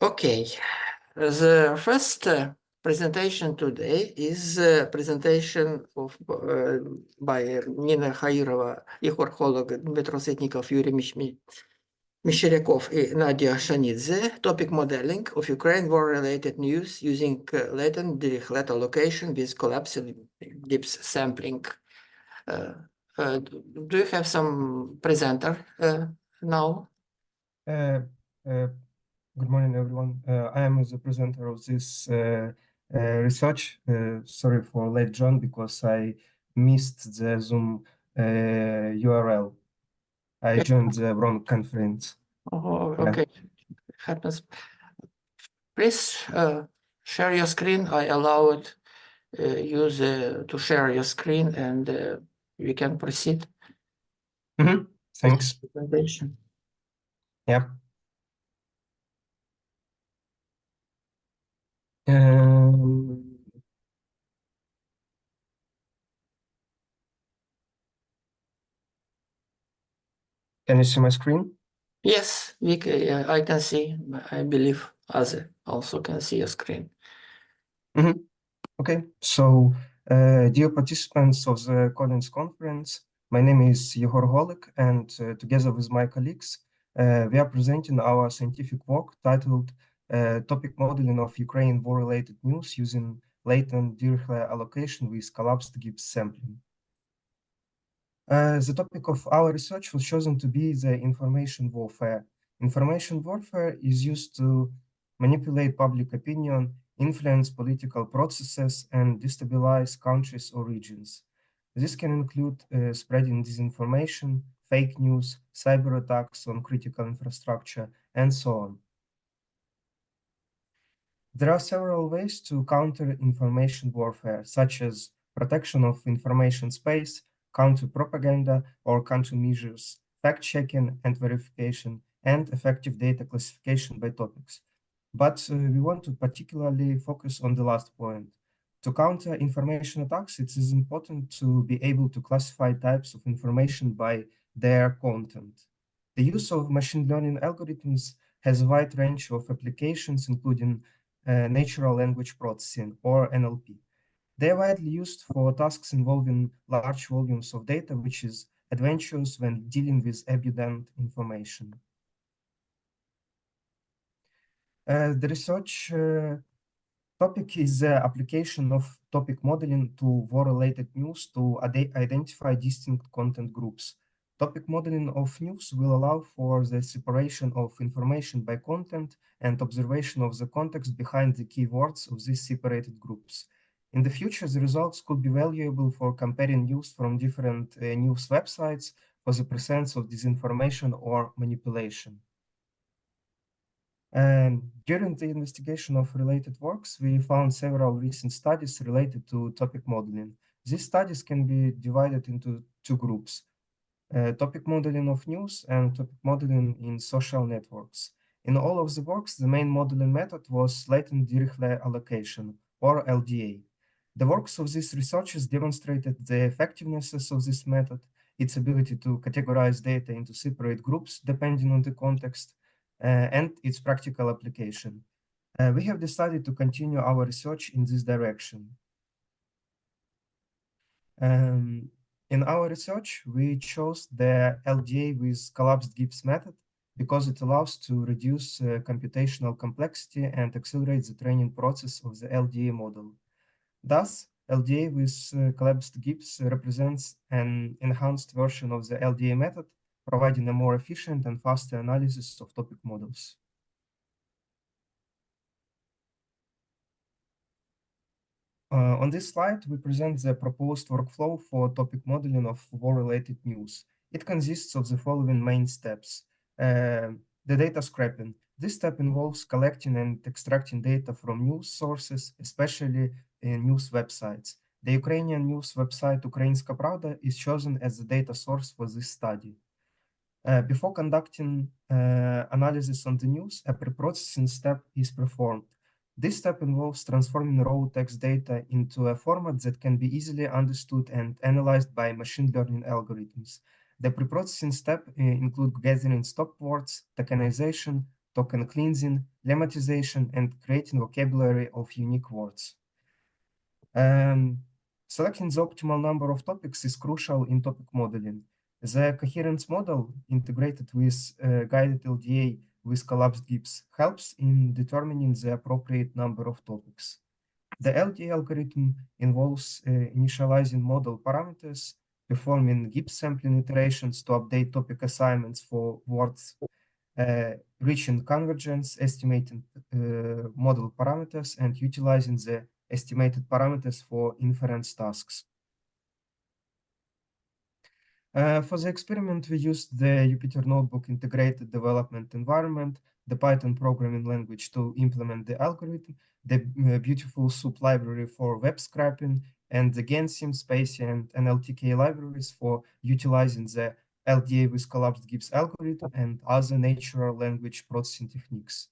Okay, the first presentation today is a presentation of by Nina Khairova, Igor Kholog, Dmitro Sitnikov, Yuri Misheryakov, and Nadia Shanidze, topic modeling of Ukraine war-related news using latent Dirichlet allocation with collapsed Gibbs sampling. Do you have some presenter now? Good morning, everyone. I am the presenter of this research. Sorry for late join because I missed the Zoom URL. I joined the wrong conference. Oh, okay. Happens. Please share your screen. I allowed you to share your screen and we can proceed. Thanks. Presentation. Yeah. Can you see my screen? Yes, I can see. I believe others also can see your screen. Okay, so dear participants of the Collins conference, my name is Yehor Golik, and together with my colleagues, we are presenting our scientific work titled Topic Modeling of Ukraine War-Related News using Latent Dirichlet Allocation with Collapsed Gibbs Sampling. The topic of our research was chosen to be the information warfare. Information warfare is used to manipulate public opinion, influence political processes, and destabilize countries or regions. This can include spreading disinformation, fake news, cyber attacks on critical infrastructure, and so on. There are several ways to counter information warfare, such as protection of information space, counter-propaganda or countermeasures, fact-checking and verification, and effective data classification by topics. But we want to particularly focus on the last point. To counter information attacks, it is important to be able to classify types of information by their content. The use of machine learning algorithms has a wide range of applications, including natural language processing, or NLP. They are widely used for tasks involving large volumes of data, which is advantageous when dealing with abundant information. The research topic is the application of topic modeling to war-related news to identify distinct content groups. Topic modeling of news will allow for the separation of information by content and observation of the context behind the keywords of these separated groups. In the future, the results could be valuable for comparing news from different news websites for the presence of disinformation or manipulation. And during the investigation of related works, we found several recent studies related to topic modeling. These studies can be divided into two groups, topic modeling of news and topic modeling in social networks. In all of the works, the main modeling method was latent Dirichlet allocation, or LDA. The works of these researchers demonstrated the effectiveness of this method, its ability to categorize data into separate groups depending on the context, and its practical application. We have decided to continue our research in this direction. In our research, we chose the LDA with collapsed Gibbs method because it allows to reduce computational complexity and accelerate the training process of the LDA model. Thus, LDA with collapsed Gibbs represents an enhanced version of the LDA method, providing a more efficient and faster analysis of topic models. On this slide, we present the proposed workflow for topic modeling of war-related news. It consists of the following main steps. The data scraping. This step involves collecting and extracting data from news sources, especially news websites. The Ukrainian news website Ukrainska Pravda is chosen as the data source for this study. Before conducting analysis on the news, a pre-processing step is performed. This step involves transforming raw text data into a format that can be easily understood and analyzed by machine learning algorithms. The preprocessing step include gathering stop words, tokenization, token cleansing, lemmatization, and creating vocabulary of unique words. Selecting the optimal number of topics is crucial in topic modeling. The coherence model integrated with guided LDA with collapsed Gibbs helps in determining the appropriate number of topics. The LDA algorithm involves initializing model parameters, performing Gibbs sampling iterations to update topic assignments for words, reaching convergence, estimating model parameters, and utilizing the estimated parameters for inference tasks. For the experiment, we used the Jupyter Notebook integrated development environment, the Python programming language to implement the algorithm, the beautiful soup library for web scraping, and the Gensim, Spacie, and NLTK libraries for utilizing the LDA with collapsed Gibbs algorithm and other natural language processing techniques.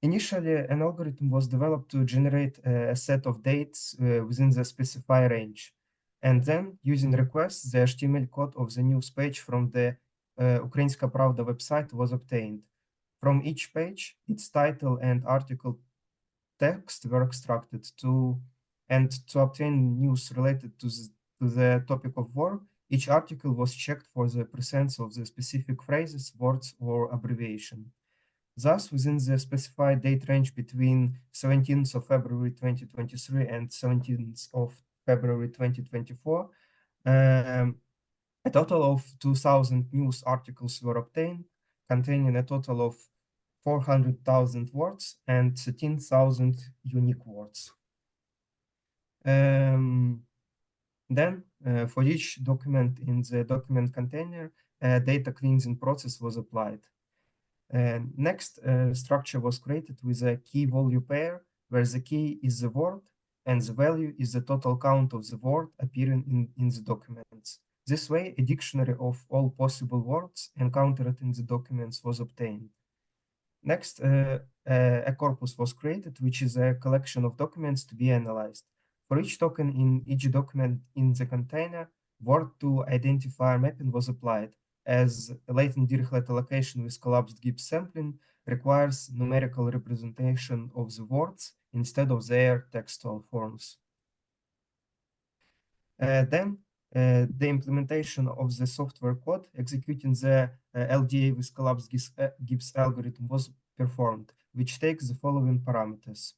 Initially, an algorithm was developed to generate a set of dates within the specified range. And then, using requests, the HTML code of the news page from the Ukrainska Pravda website was obtained. From each page, its title and article text were extracted to obtain news related to the topic of war. Each article was checked for the presence of the specific phrases, words, or abbreviation. Thus, within the specified date range between 17th of February 2023 and 17th of February 2024, a total of 2,000 news articles were obtained, containing a total of 400,000 words and 13,000 unique words. Then, for each document in the document container, a data cleansing process was applied. Next, structure was created with a key-value pair, where the key is the word and the value is the total count of the word appearing in the documents. This way, a dictionary of all possible words encountered in the documents was obtained. Next, a corpus was created, which is a collection of documents to be analyzed. For each token in each document in the container, word-to-identifier mapping was applied, as latent Dirichlet allocation with collapsed Gibbs sampling requires numerical representation of the words instead of their textual forms. Then, the implementation of the software code executing the LDA with collapsed Gibbs algorithm was performed, which takes the following parameters.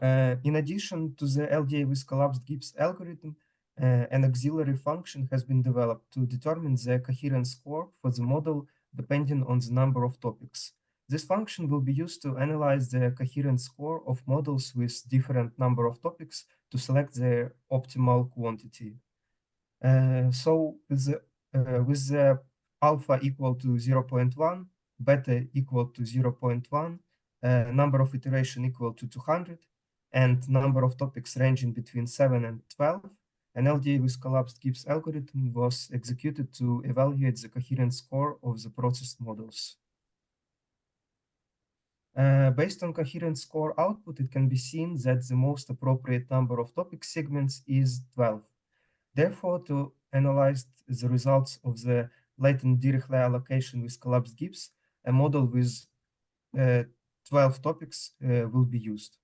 In addition to the LDA with collapsed Gibbs algorithm, an auxiliary function has been developed to determine the coherence score for the model depending on the number of topics. This function will be used to analyze the coherence score of models with different number of topics to select their optimal quantity. So with the alpha equal to 0.1, beta equal to 0.1, number of iteration equal to 200, and number of topics ranging between 7 and 12, an LDA with collapsed Gibbs algorithm was executed to evaluate the coherence score of the processed models. Based on coherence score output, it can be seen that the most appropriate number of topic segments is 12. Therefore, to analyze the results of the latent Dirichlet allocation with collapsed Gibbs, a model with 12 topics will be used.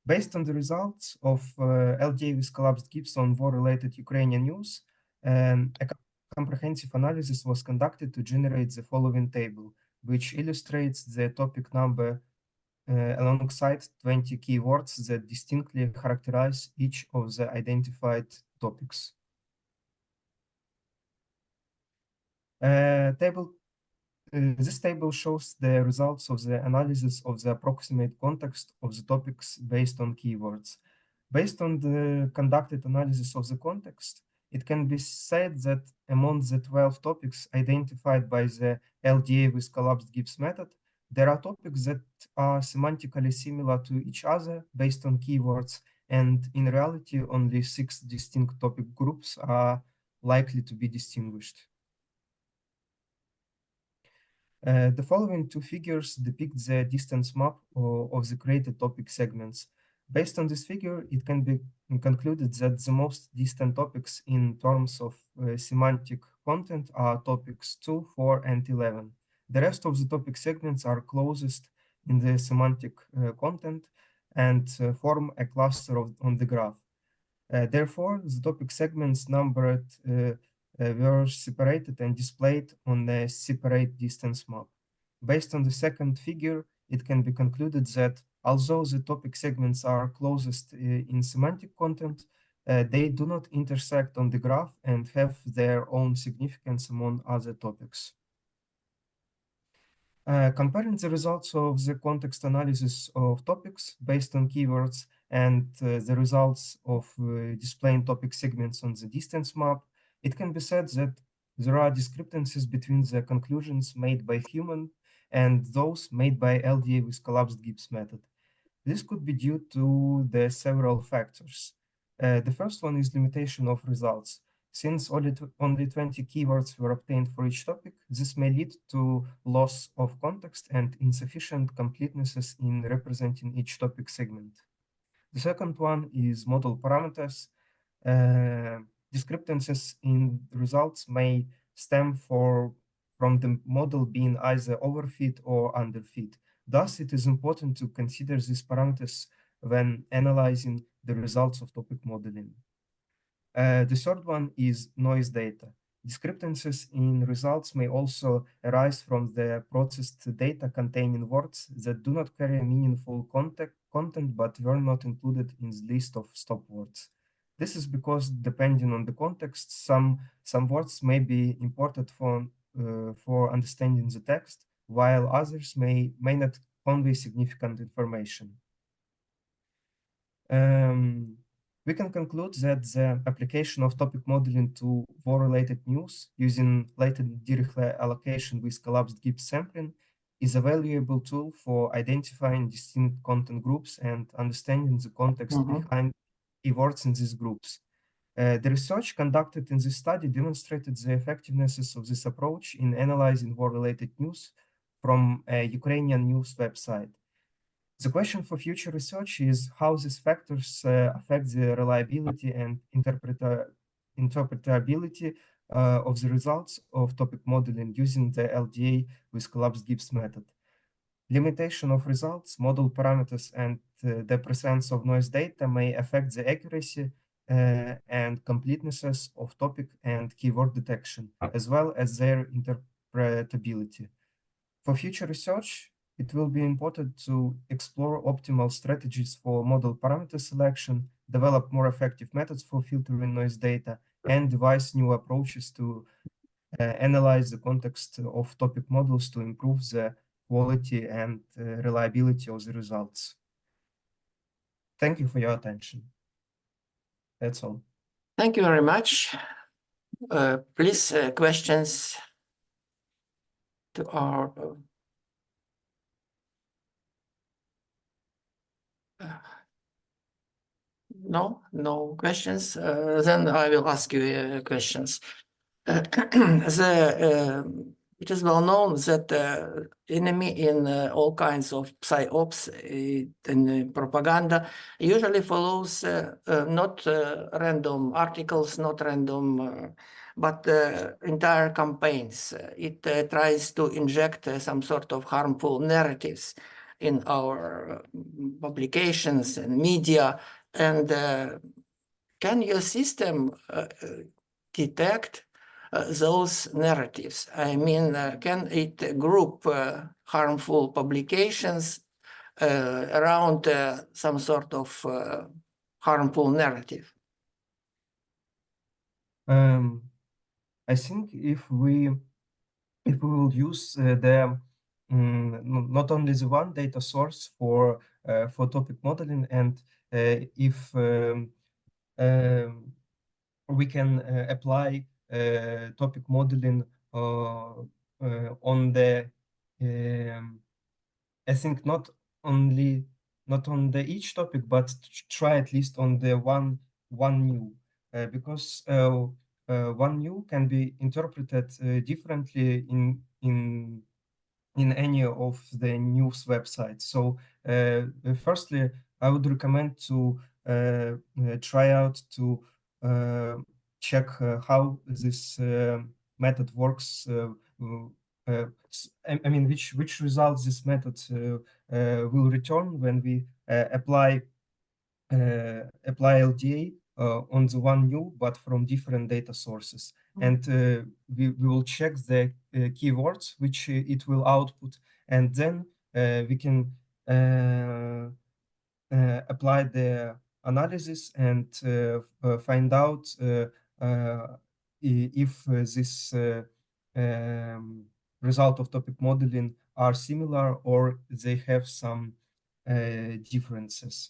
Based on the results of LDA with collapsed Gibbs on war-related Ukrainian news, a comprehensive analysis was conducted to generate the following table, which illustrates the topic number alongside 20 keywords that distinctly characterize each of the identified topics. This table shows the results of the analysis of the approximate context of the topics based on keywords. Based on the conducted analysis of the context, it can be said that among the 12 topics identified by the LDA with collapsed Gibbs method, there are topics that are semantically similar to each other based on keywords, and in reality, only 6 distinct topic groups are likely to be distinguished. The following two figures depict the distance map of the created topic segments. Based on this figure, it can be concluded that the most distant topics in terms of semantic content are topics 2, 4, and 11. The rest of the topic segments are closest in the semantic content and form a cluster on the graph. Therefore, the topic segments numbered were separated and displayed on a separate distance map. Based on the second figure, it can be concluded that although the topic segments are closest in semantic content, they do not intersect on the graph and have their own significance among other topics. Comparing the results of the context analysis of topics based on keywords and the results of displaying topic segments on the distance map, it can be said that there are discrepancies between the conclusions made by human and those made by LDA with collapsed Gibbs method. This could be due to the several factors. The first one is limitation of results. Since only 20 keywords were obtained for each topic, this may lead to loss of context and insufficient completenesses in representing each topic segment. The second one is model parameters. Discrepancies in results may stem from the model being either overfit or underfit. Thus, it is important to consider these parameters when analyzing the results of topic modeling. The third one is noise data. Discrepancies in results may also arise from the processed data containing words that do not carry meaningful content but were not included in the list of stop words. This is because, depending on the context, some words may be imported for understanding the text, while others may not convey significant information. We can conclude that the application of topic modeling to war-related news using latent Dirichlet allocation with collapsed Gibbs sampling is a valuable tool for identifying distinct content groups and understanding the context behind keywords in these groups. The research conducted in this study demonstrated the effectiveness of this approach in analyzing war-related news from a Ukrainian news website. The question for future research is how these factors affect the reliability and interpretability of the results of topic modeling using the LDA with collapsed Gibbs method. Limitation of results, model parameters, and the presence of noise data may affect the accuracy and completenesses of topic and keyword detection, as well as their interpretability. For future research, it will be important to explore optimal strategies for model parameter selection, develop more effective methods for filtering noise data, and devise new approaches to analyze the context of topic models to improve the quality and reliability of the results. Thank you for your attention. That's all. Thank you very much. Please, questions to our no questions. Then I will ask you questions. It is well known that enemy in all kinds of psyops and propaganda usually follows not random articles, not random, but entire campaigns. It tries to inject some sort of harmful narratives in our publications and media. And can your system detect those narratives? I mean, can it group harmful publications around some sort of harmful narrative? I think if we will use not only the one data source for topic modeling, and if we can apply topic modeling on the I think not on the each topic, but try at least on the one new, because one new can be interpreted differently in in any of the news websites. So firstly, I would recommend to try out to check how this method works. I mean, which results this method will return when we apply LDA on the one new, but from different data sources. And we will check the keywords which it will output, and then we can apply the analysis and find out if this result of topic modeling are similar or they have some differences.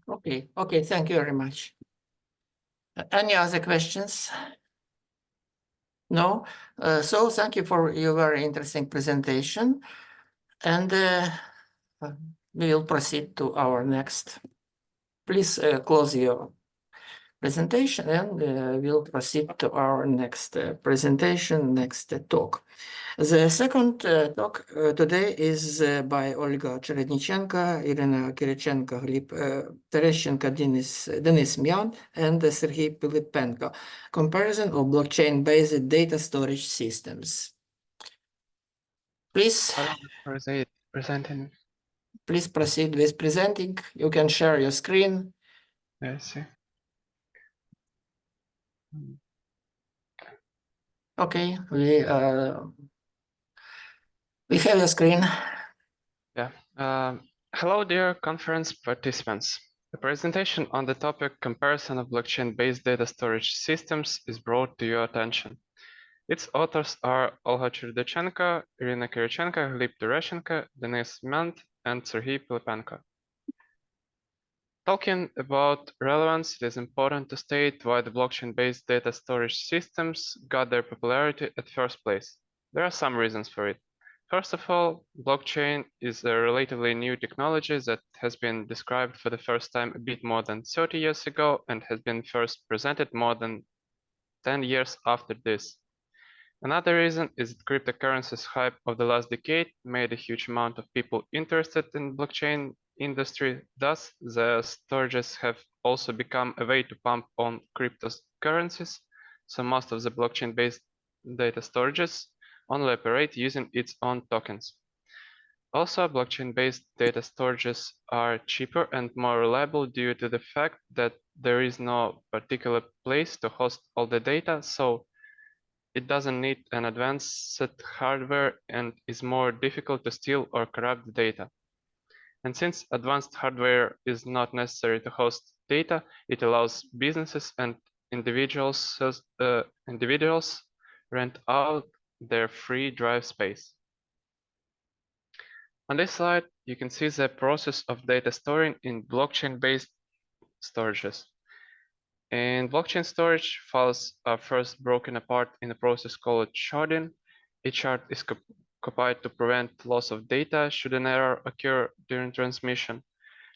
Okay, okay, thank you very much. Any other questions? No? So thank you for your very interesting presentation. And we will proceed to our next. Please close your presentation and we'll proceed to our next presentation, next talk. The second talk today is by Olga Cherednichenko, Irina Kirichenko, Gleb Tereshchenko, Denis Myan, and Sergei Pilipenko. Comparison of blockchain-based data storage systems. Please. Presenting. Please proceed with presenting. You can share your screen. I see. Okay, we have a screen. Yeah. Hello, dear conference participants. The presentation on the topic comparison of blockchain-based data storage systems is brought to your attention. Its authors are Olga Cherednichenko, Irina Kirichenko, Gleb Tereshchenko, Denis Myan, and Sergei Pilipenko. Talking about relevance, it is important to state why the blockchain-based data storage systems got their popularity at first place. There are some reasons for it. First of all, blockchain is a relatively new technology that has been described for the first time a bit more than 30 years ago and has been first presented more than 10 years after this. Another reason is that cryptocurrencies hype of the last decade made a huge amount of people interested in blockchain industry. Thus, the storages have also become a way to pump on cryptocurrencies. So most of the blockchain-based data storages only operate using its own tokens. Also, blockchain-based data storages are cheaper and more reliable due to the fact that there is no particular place to host all the data, so it doesn't need an advanced hardware and is more difficult to steal or corrupt the data. And since advanced hardware is not necessary to host data, it allows businesses and individuals rent out their free drive space. On this slide, you can see the process of data storing in blockchain-based storages. In blockchain storage, files are first broken apart in a process called sharding. Each shard is copied to prevent loss of data should an error occur during transmission.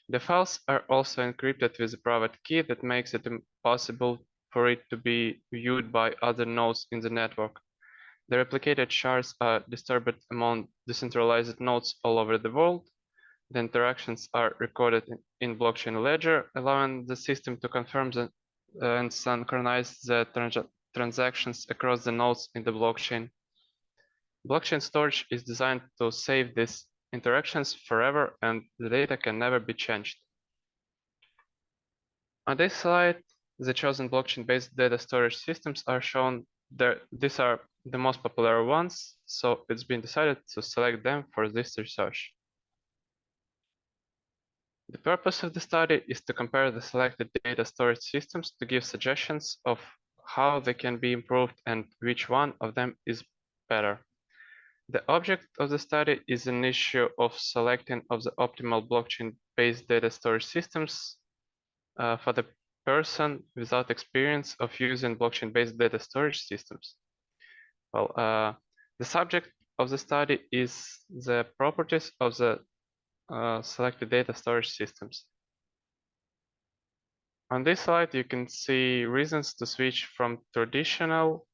The files are also encrypted with a private key that makes it impossible for it to be viewed by other nodes in the network. The replicated shards are distributed among decentralized nodes all over the world. The interactions are recorded in blockchain ledger, allowing the system to confirm and synchronize the transactions across the nodes in the blockchain. Blockchain storage is designed to save these interactions forever and the data can never be changed. On this slide, the chosen blockchain-based data storage systems are shown there. These are the most popular ones, so it's been decided to select them for this research. The purpose of the study is to compare the selected data storage systems to give suggestions of how they can be improved and which one of them is better. The object of the study is an issue of selecting of the optimal blockchain-based data storage systems for the person without experience of using blockchain-based data storage systems. Well, the subject of the study is the properties of the selected data storage systems. On this slide, you can see reasons to switch from traditional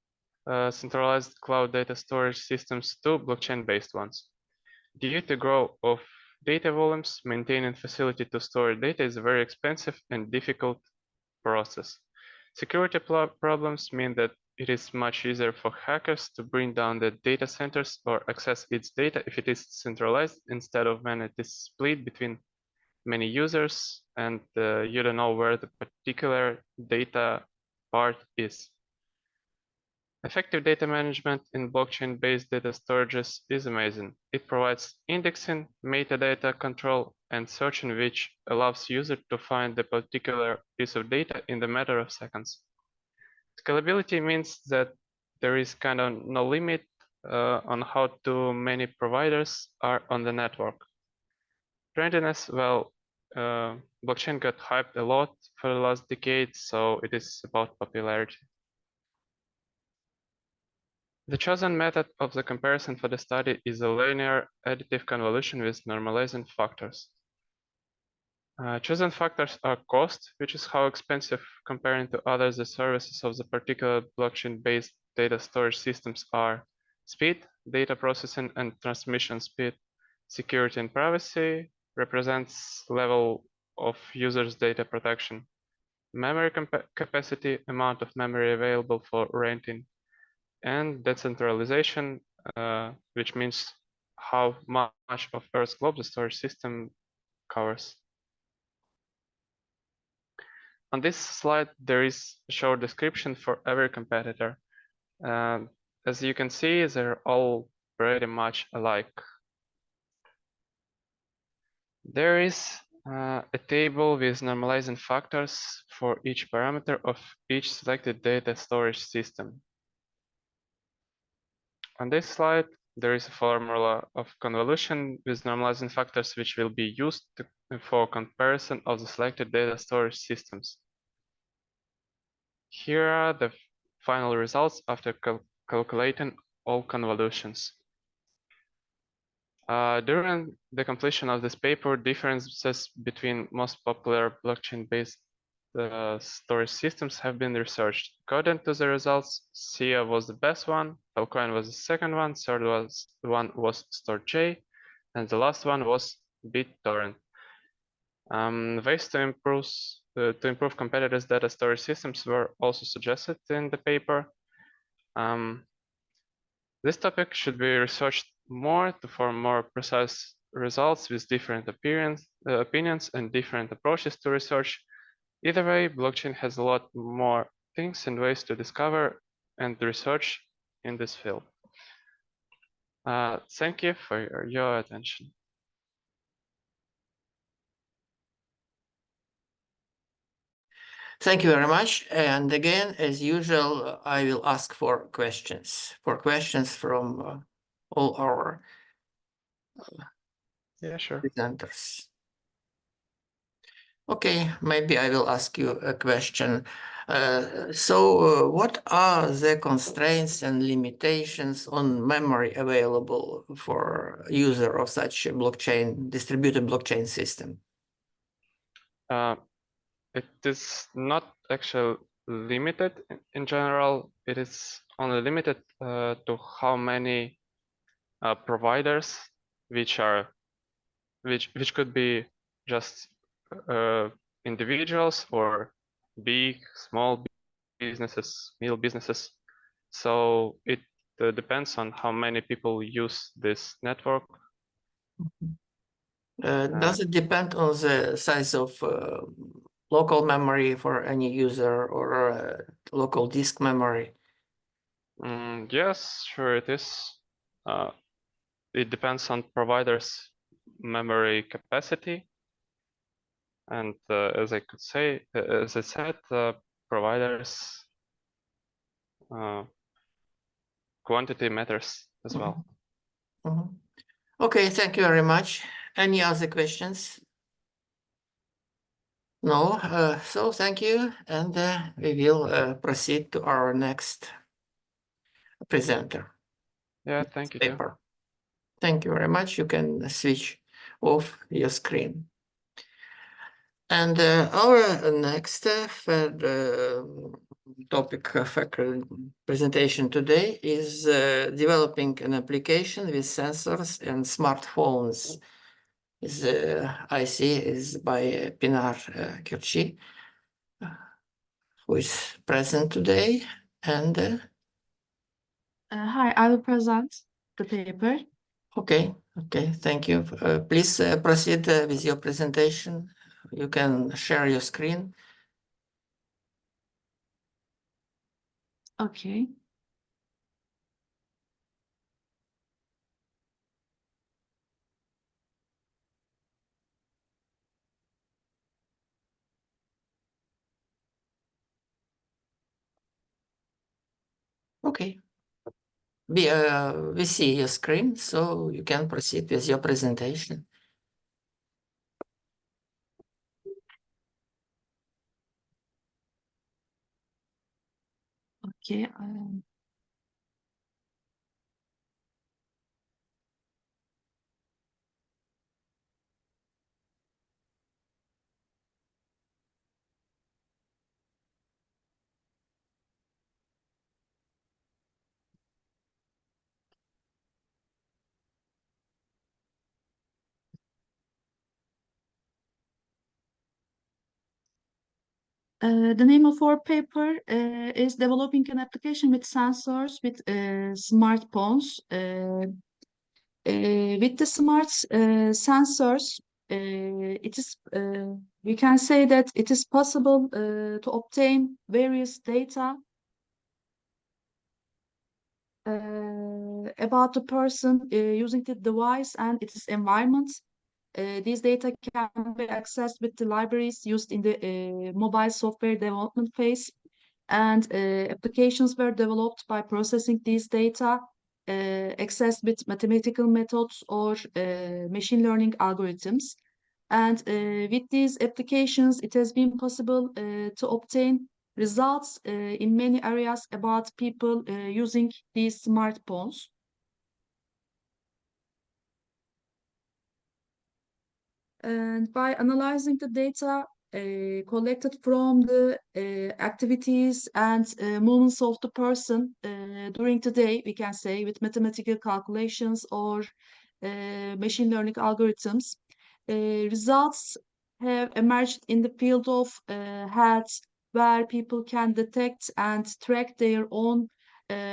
centralized cloud data storage systems to blockchain-based ones. Due to growth of data volumes, maintaining facility to store data is a very expensive and difficult process. Security problems mean that it is much easier for hackers to bring down the data centers or access its data if it is centralized instead of when it is split between many users and you don't know where the particular data part is. Effective data management in blockchain-based data storages is amazing. It provides indexing, metadata control, and searching, which allows users to find the particular piece of data in the matter of seconds. Scalability means that there is kind of no limit on how too many providers are on the network. Trendiness, well, blockchain got hyped a lot for the last decade, so it is about popularity. The chosen method of the comparison for the study is a linear additive convolution with normalizing factors. Chosen factors are cost, which is how expensive comparing to others the services of the particular blockchain-based data storage systems are. Speed, data processing and transmission speed, security and privacy represents level of users' data protection. Memory capacity, amount of memory available for renting, and decentralization, which means how much of Earth's global storage system covers. On this slide, there is a short description for every competitor. As you can see, they're all pretty much alike. There is a table with normalizing factors for each parameter of each selected data storage system. On this slide, there is a formula of convolution with normalizing factors which will be used for comparison of the selected data storage systems. Here are the final results after calculating all convolutions. During the completion of this paper, differences between most popular blockchain-based storage systems have been researched. According to the results, SIA was the best one, Filecoin was the second one, third one was StoreJ, and the last one was BitTorrent. Ways to improve competitors' data storage systems were also suggested in the paper. This topic should be researched more to form more precise results with different opinions and different approaches to research. Either way, blockchain has a lot more things and ways to discover and research in this field. Thank you for your attention. Thank you very much. And again, as usual, I will ask for questions from all our Yeah, sure. presenters. Okay, maybe I will ask you a question. What are the constraints and limitations on memory available for user of such a distributed blockchain system? It is not actually limited in general. It is only limited to how many providers, which could be just individuals or big, small businesses, middle businesses. So it depends on how many people use this network. Does it depend on the size of local memory for any user or local disk memory? Yes, sure it is. It depends on providers' memory capacity. And as I said, providers quantity matters as well. Mm-hmm. Okay, thank you very much. Any other questions? No, so thank you, and we will proceed to our next presenter. Yeah, thank you too. Paper. Thank you very much. You can switch off your screen. And our next topic presentation today is developing an application with sensors and smartphones. Is IC is by Pinar Kirchi, who is present today. And Hi, I will present the paper. okay, thank you. Please proceed with your presentation. You can share your screen. Okay. Okay. We see your screen, so you can proceed with your presentation. Okay. The name of our paper is developing an application with sensors with smartphones. With the smart sensors, it is we can say that it is possible to obtain various data about the person using the device and its environment. These data can be accessed with the libraries used in the mobile software development phase, and applications were developed by processing these data, accessed with mathematical methods or machine learning algorithms. And with these applications, it has been possible to obtain results in many areas about people using these smartphones. And by analyzing the data collected from the activities and movements of the person during the day, we can say with mathematical calculations or machine learning algorithms, results have emerged in the field of health, where people can detect and track their own,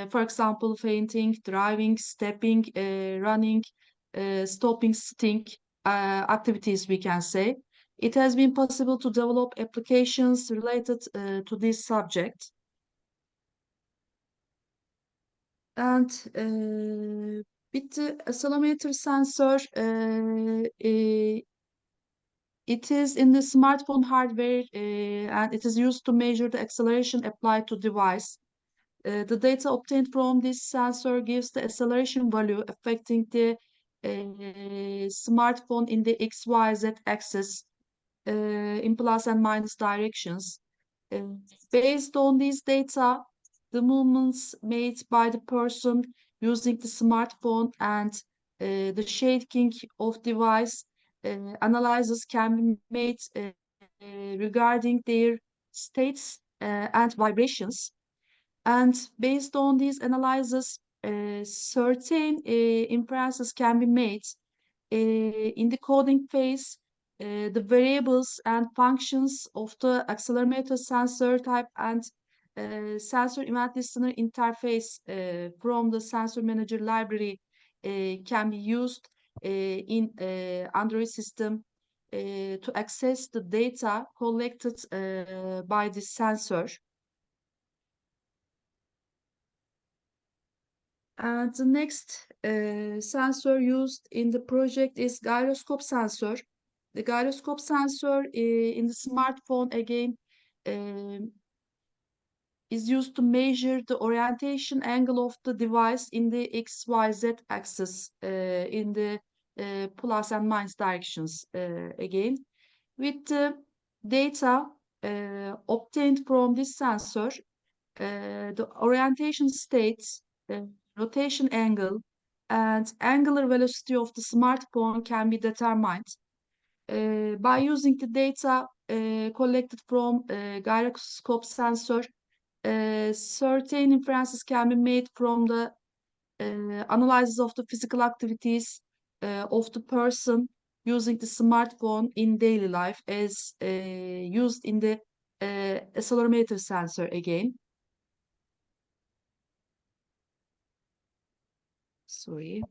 for example, fainting, driving, stepping, running, stopping, sitting activities, we can say. It has been possible to develop applications related to this subject. And with the accelerometer sensor, it is in the smartphone hardware and it is used to measure the acceleration applied to device. The data obtained from this sensor gives the acceleration value affecting the smartphone in the XYZ axis in plus and minus directions. Based on these data, the movements made by the person using the smartphone and the shaking of device analysis can be made regarding their states and vibrations. And based on these analyses, certain inferences can be made in the coding phase. The variables and functions of the accelerometer sensor type and sensor event listener interface from the sensor manager library can be used in Android system to access the data collected by the sensor. And the next sensor used in the project is gyroscope sensor. The gyroscope sensor in the smartphone again is used to measure the orientation angle of the device in the XYZ axis in the plus and minus directions again. With the data obtained from this sensor, the orientation states, rotation angle, and angular velocity of the smartphone can be determined. By using the data collected from gyroscope sensor, certain inferences can be made from the analysis of the physical activities of the person using the smartphone in daily life, as used in the accelerometer sensor again. Sorry.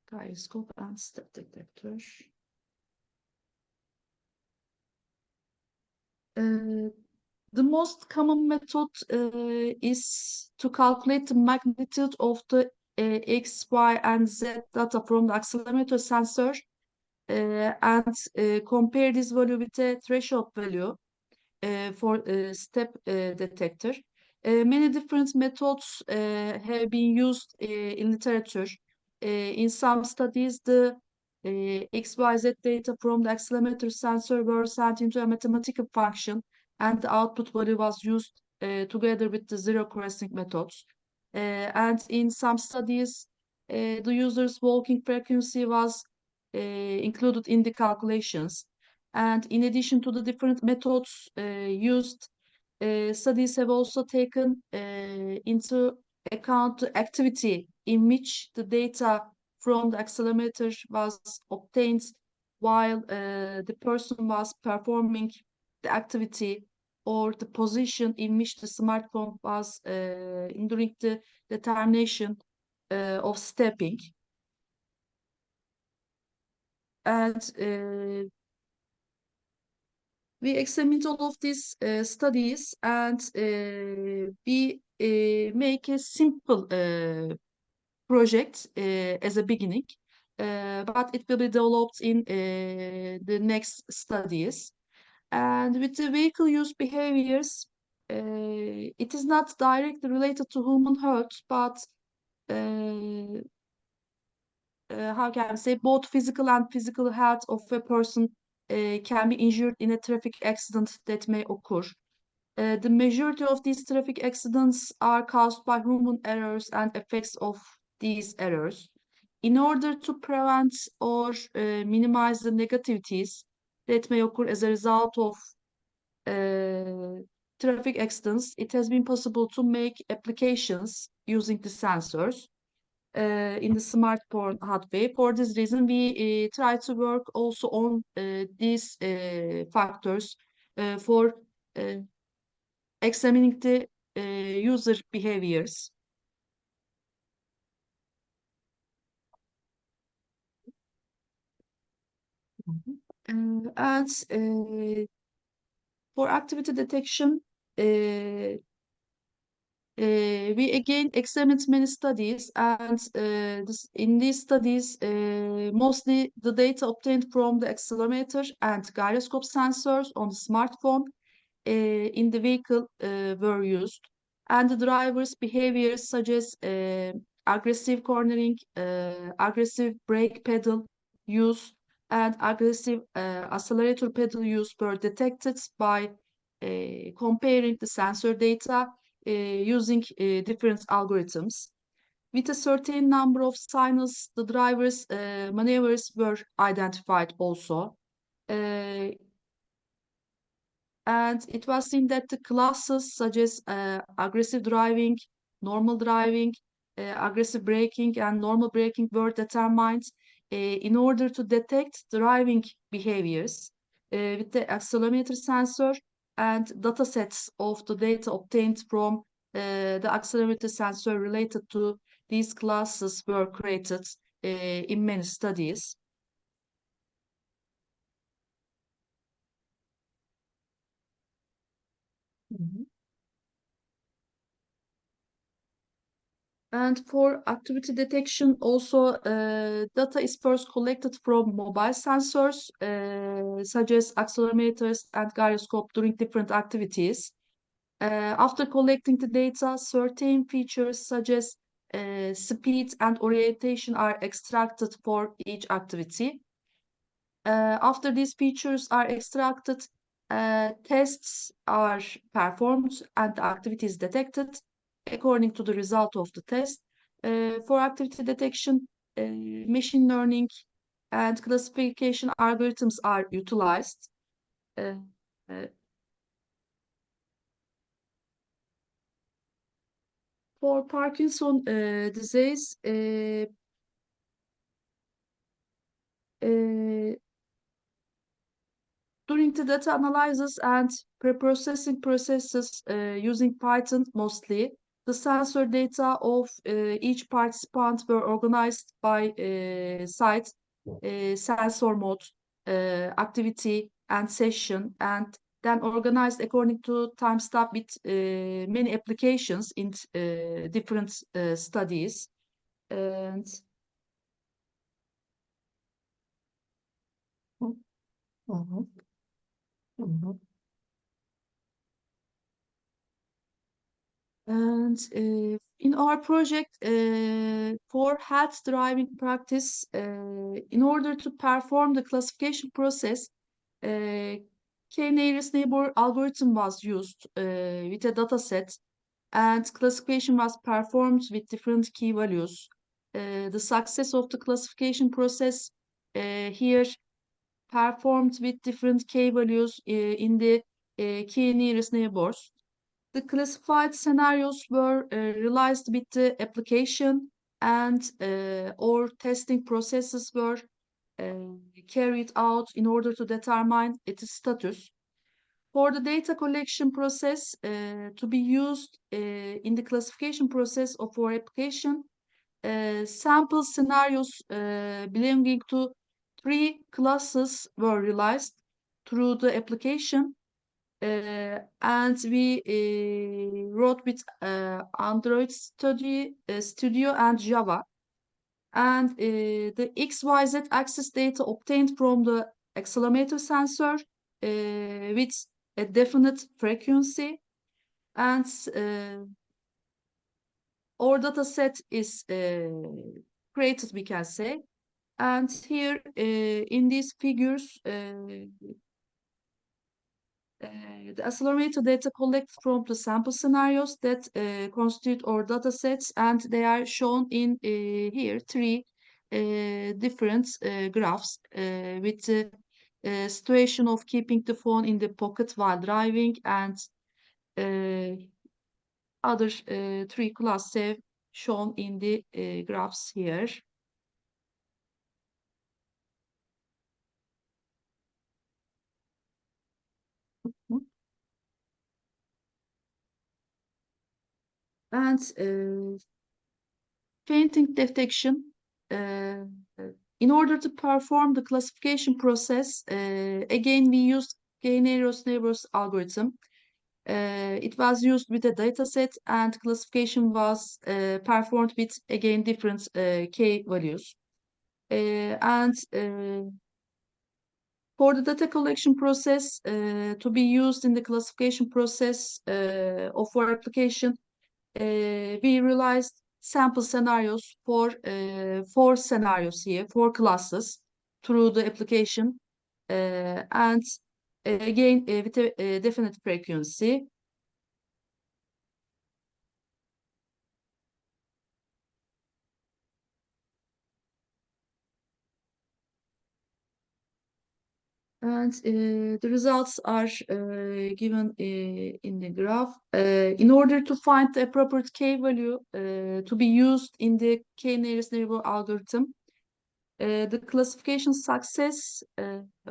Gyroscope and step detector. The most common method is to calculate the magnitude of the X, Y, and Z data from the accelerometer sensor and compare this value with a threshold value for step detector. Many different methods have been used in literature. In some studies, the XYZ data from the accelerometer sensor were sent into a mathematical function, and the output value was used together with the zero crossing methods. And in some studies, the user's walking frequency was included in the calculations. And in addition to the different methods used, studies have also taken into account the activity in which the data from the accelerometer was obtained while the person was performing the activity, or the position in which the smartphone was during the determination of stepping. And we examined all of these studies, and we make a simple project as a beginning, but it will be developed in the next studies. And with the vehicle use behaviors, it is not directly related to human health, but how can I say, both physical and physical health of a person can be injured in a traffic accident that may occur. The majority of these traffic accidents are caused by human errors and effects of these errors. In order to prevent or minimize the negativities that may occur as a result of traffic accidents, it has been possible to make applications using the sensors in the smartphone hardware. For this reason, we try to work also on these factors for examining the user behaviors. And for activity detection, we again examined many studies, and in these studies, mostly the data obtained from the accelerometer and gyroscope sensors on the smartphone in the vehicle were used, and the driver's behaviors such as aggressive cornering, aggressive brake pedal use, and aggressive accelerator pedal use were detected by comparing the sensor data using different algorithms. With a certain number of signals, the driver's maneuvers were identified also. And it was seen that the classes such as aggressive driving, normal driving, aggressive braking, and normal braking were determined in order to detect driving behaviors with the accelerometer sensor, and data sets of the data obtained from the accelerometer sensor related to these classes were created in many studies. And for activity detection, also data is first collected from mobile sensors, such as accelerometers and gyroscope during different activities. After collecting the data, certain features such as speed and orientation are extracted for each activity. After these features are extracted, tests are performed and the activity is detected according to the result of the test. For activity detection, machine learning and classification algorithms are utilized. Uh, uh, for Parkinson disease, during the data analysis and pre-processing processes using Python mostly, the sensor data of each participant were organized by site, sensor mode, activity, and session, and then organized according to time step with many applications in different studies. And Mhm. Mhm. And in our project for health driving practice, in order to perform the classification process, k-nearest neighbor algorithm was used with a data set, and classification was performed with different key values. The success of the classification process here performed with different k values in the key nearest neighbors. The classified scenarios were realized with the application, and or testing processes were carried out in order to determine its status. For the data collection process to be used in the classification process of our application, sample scenarios belonging to 3 classes were realized through the application, and we wrote with Android Studio and Java. And the XYZ axis data obtained from the accelerometer sensor with a definite frequency, and our data set is created, we can say. And here in these figures, the accelerometer data collected from the sample scenarios that constitute our data sets, and they are shown in here 3 different graphs with the situation of keeping the phone in the pocket while driving, and other 3 classes shown in the graphs here. And fainting detection. In order to perform the classification process, again we used k-nearest neighbors algorithm. It was used with a data set, and classification was performed with again different k values. And for the data collection process to be used in the classification process of our application, we realized sample scenarios for 4 scenarios here, 4 classes through the application, and again with a definite frequency. And the results are given in the graph. In order to find the appropriate k value to be used in the k-nearest neighbor algorithm, the classification success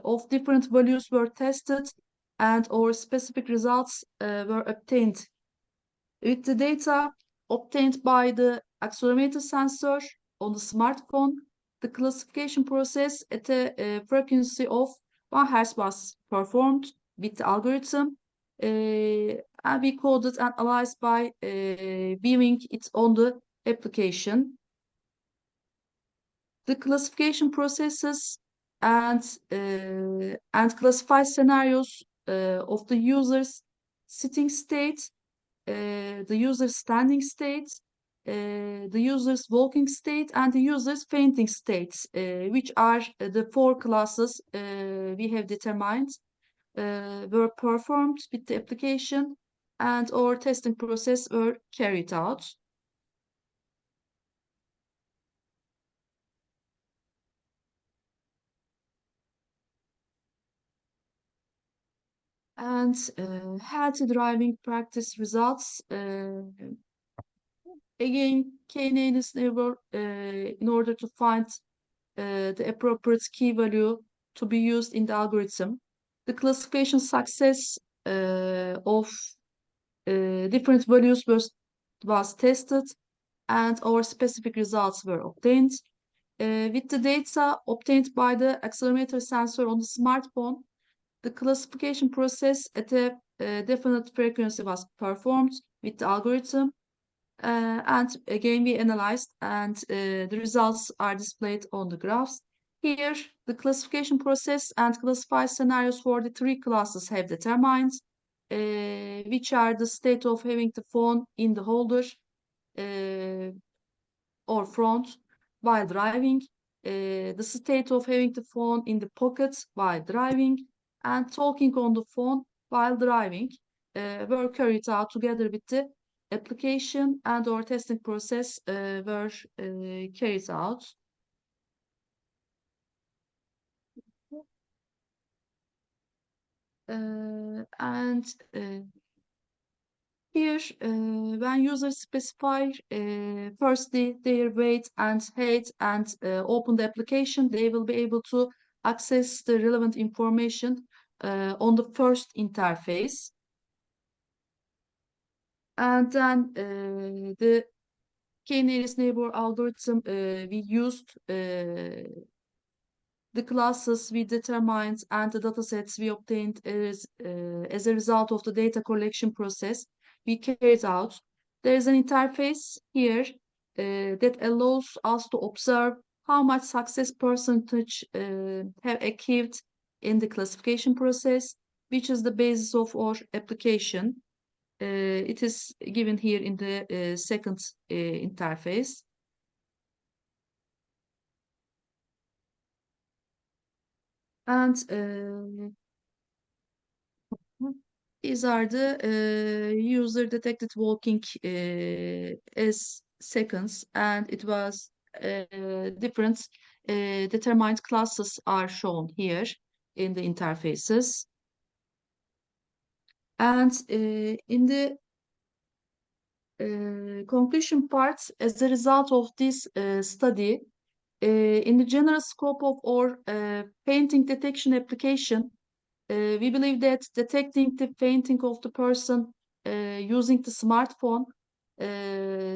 of different values were tested, and our specific results were obtained. With the data obtained by the accelerometer sensor on the smartphone, the classification process at a frequency of 1 Hz was performed with the algorithm, and we coded and analyzed by viewing it on the application. The classification processes and classify scenarios of the user's sitting state, the user's standing state, the user's walking state, and the user's fainting states, which are the 4 classes we have determined were performed with the application, and our testing process were carried out. And healthy driving practice results. Again, k-name is never in order to find the appropriate key value to be used in the algorithm. The classification success of different values was tested and our specific results were obtained. With the data obtained by the accelerometer sensor on the smartphone, the classification process at a definite frequency was performed with the algorithm. And again, we analyzed and the results are displayed on the graphs. Here, the classification process and classified scenarios for the three classes have determined, which are the state of having the phone in the holder or front while driving, the state of having the phone in the pocket while driving, and talking on the phone while driving were carried out together with the application and or testing process were carried out. And here, when users specify firstly their weight and height and open the application, they will be able to access the relevant information on the first interface. And then the k-nearest neighbor algorithm, we used the classes we determined and the datasets we obtained as a result of the data collection process we carried out. There is an interface here that allows us to observe how much success percentage have achieved in the classification process, which is the basis of our application. It is given here in the second interface. And these are the user detected walking as seconds, and it was different determined classes are shown here in the interfaces. And in the conclusion part, as a result of this study, in the general scope of our painting detection application, we believe that detecting the fainting of the person using the smartphone,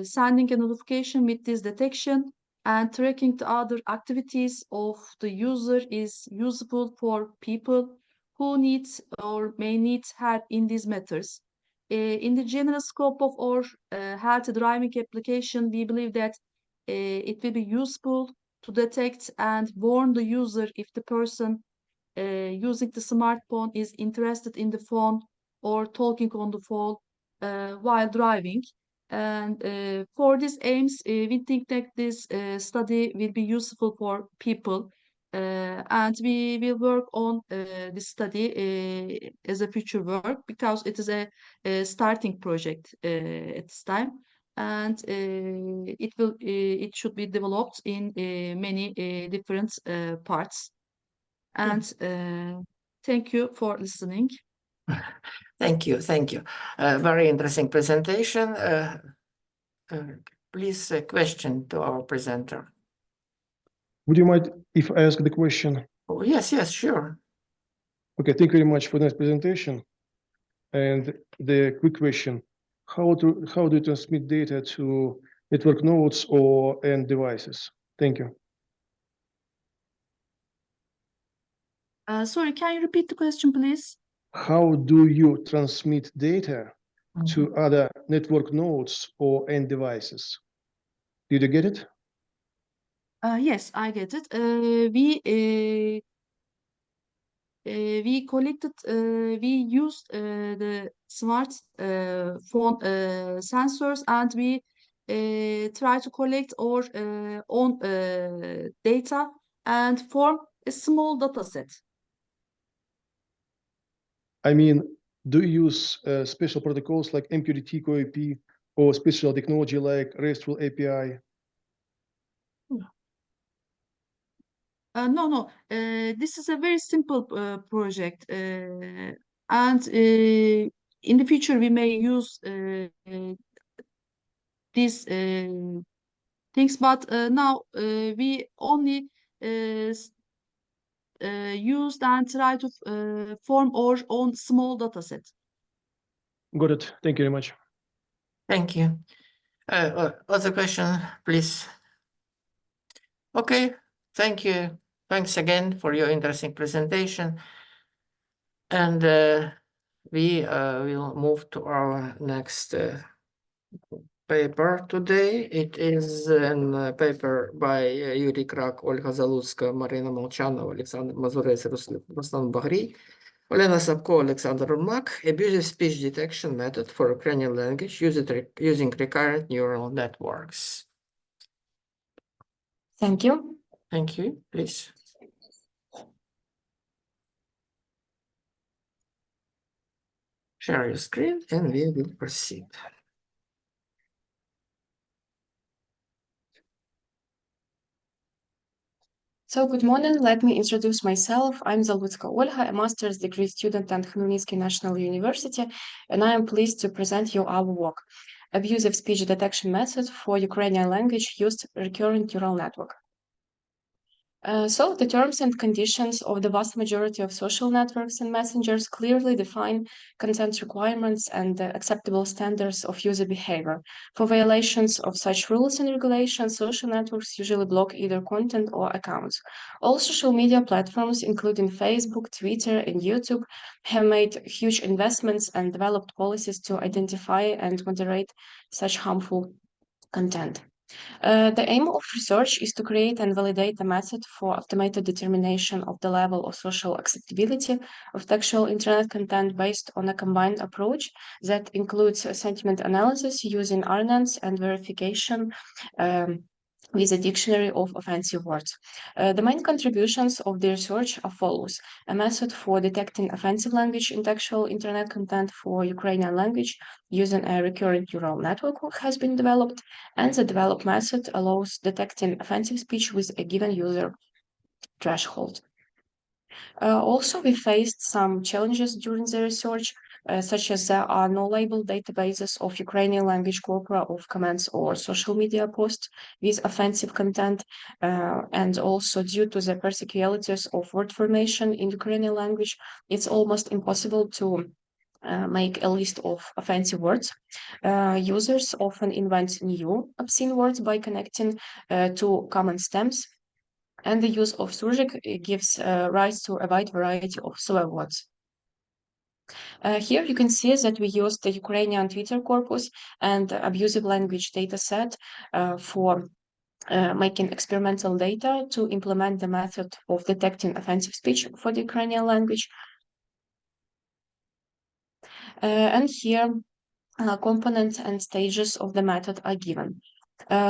sending a notification with this detection, and tracking the other activities of the user is useful for people who need or may need help in these matters. In the general scope of our healthy driving application, we believe that it will be useful to detect and warn the user if the person using the smartphone is interested in the phone or talking on the phone while driving. And for these aims, we think that this study will be useful for people. And we will work on this study as a future work because it is a starting project at this time. And it should be developed in many different parts. And thank you for listening. Thank you, thank you. Very interesting presentation. Please, a question to our presenter. Would you mind if I ask the question? Oh, yes, yes, sure. Okay, thank you very much for this presentation. And the quick question, how do you transmit data to network nodes or end devices? Thank you. Sorry, can you repeat the question, please? How do you transmit data to other network nodes or end devices? Did you get it? Yes, I get it. We collected, we used the smart phone sensors, and we try to collect our own data and form a small data set. I mean, do you use special protocols like MQTT, CoAP, or special technology like RESTful API? No, this is a very simple project. And in the future, we may use these things, but now we only use and try to form our own small data set. Got it. Thank you very much. Thank you. Other question, please. Okay, thank you. Thanks again for your interesting presentation. And we will move to our next paper today. It is a paper by Yuri Krak, Olga Zalutska, Marina Molchanova, Alexander Mazurets, Ruslan Bagri, Olena Sapko, Alexander Urmak, abusive speech detection method for Ukrainian language using recurrent neural networks. Thank you. Thank you. Please. Share your screen and we will proceed. So good morning. Let me introduce myself. I'm Zalutska Olga, a master's degree student at Khmelnytsky National University, and I am pleased to present you our work, abusive speech detection method for Ukrainian language used recurrent neural network. So the terms and conditions of the vast majority of social networks and messengers clearly define consent requirements and acceptable standards of user behavior. For violations of such rules and regulations, social networks usually block either content or accounts. All social media platforms, including Facebook, Twitter, and YouTube, have made huge investments and developed policies to identify and moderate such harmful content. The aim of research is to create and validate a method for automated determination of the level of social acceptability of textual internet content based on a combined approach that includes sentiment analysis using RNNs and verification with a dictionary of offensive words. The main contributions of the research are follows: a method for detecting offensive language in textual internet content for Ukrainian language using a recurrent neural network has been developed, and the developed method allows detecting offensive speech with a given user threshold. Also, we faced some challenges during the research, such as there are no labeled databases of Ukrainian language corpora of comments or social media posts with offensive content, and also due to the particularities of word formation in Ukrainian language, it's almost impossible to make a list of offensive words. Users often invent new obscene words by connecting to common stems, and the use of surjik gives rise to a wide variety of swear words. Here you can see that we use the Ukrainian Twitter corpus and abusive language dataset for making experimental data to implement the method of detecting offensive speech for the Ukrainian language. And here components and stages of the method are given.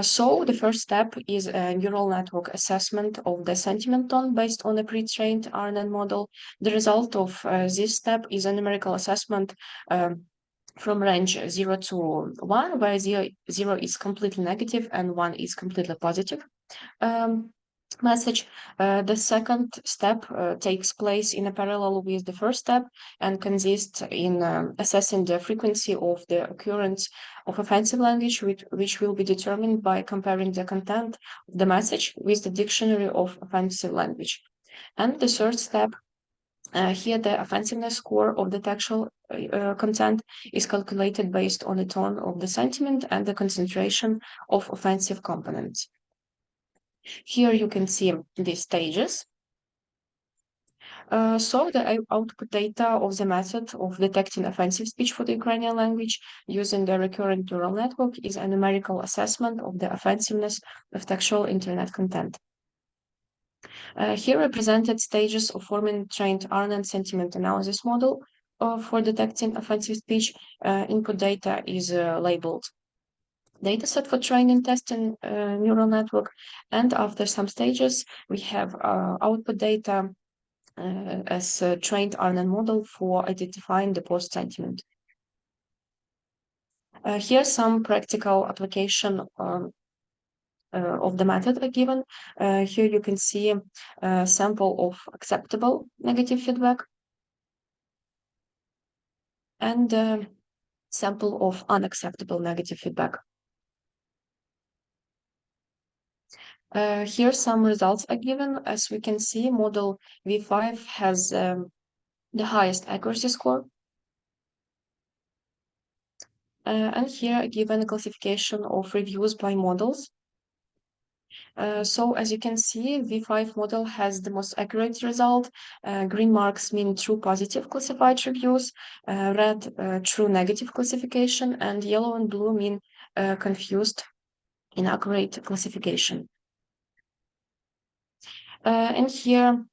So the first step is a neural network assessment of the sentiment tone based on a pre-trained RNN model. The result of this step is a numerical assessment from range 0 to 1, where 0 is completely negative and 1 is completely positive message. The second step takes place in a parallel with the first step and consists in assessing the frequency of the occurrence of offensive language, which will be determined by comparing the content of the message with the dictionary of offensive language. And the third step, here the offensiveness score of the textual content is calculated based on the tone of the sentiment and the concentration of offensive components. Here you can see the stages. So the output data of the method of detecting offensive speech for the Ukrainian language using the recurrent neural network is a numerical assessment of the offensiveness of textual internet content. Here represented stages of forming trained RNN sentiment analysis model for detecting offensive speech. Input data is labeled dataset for training testing neural network, and after some stages we have output data as a trained RNN model for identifying the post sentiment. Here some practical application of the method are given. Here you can see a sample of acceptable negative feedback. and a sample of unacceptable negative feedback. Here some results are given. As we can see, model V5 has the highest accuracy score. And here given a classification of reviews by models. So as you can see, V5 model has the most accurate result. Green marks mean true positive classified reviews, red true negative classification, and yellow and blue mean confused inaccurate classification. And here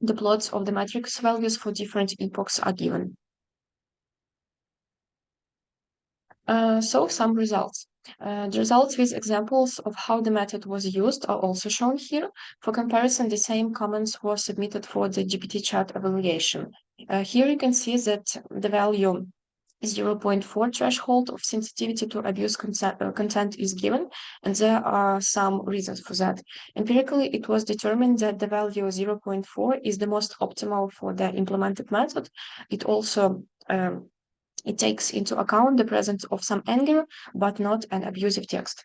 the plots of the matrix values for different epochs are given. So some results. The results with examples of how the method was used are also shown here. For comparison, the same comments were submitted for the GPT chat evaluation. Here you can see that the value 0.4 threshold of sensitivity to abuse content is given, and there are some reasons for that. Empirically, it was determined that the value 0.4 is the most optimal for the implemented method. It also it takes into account the presence of some anger, but not an abusive text.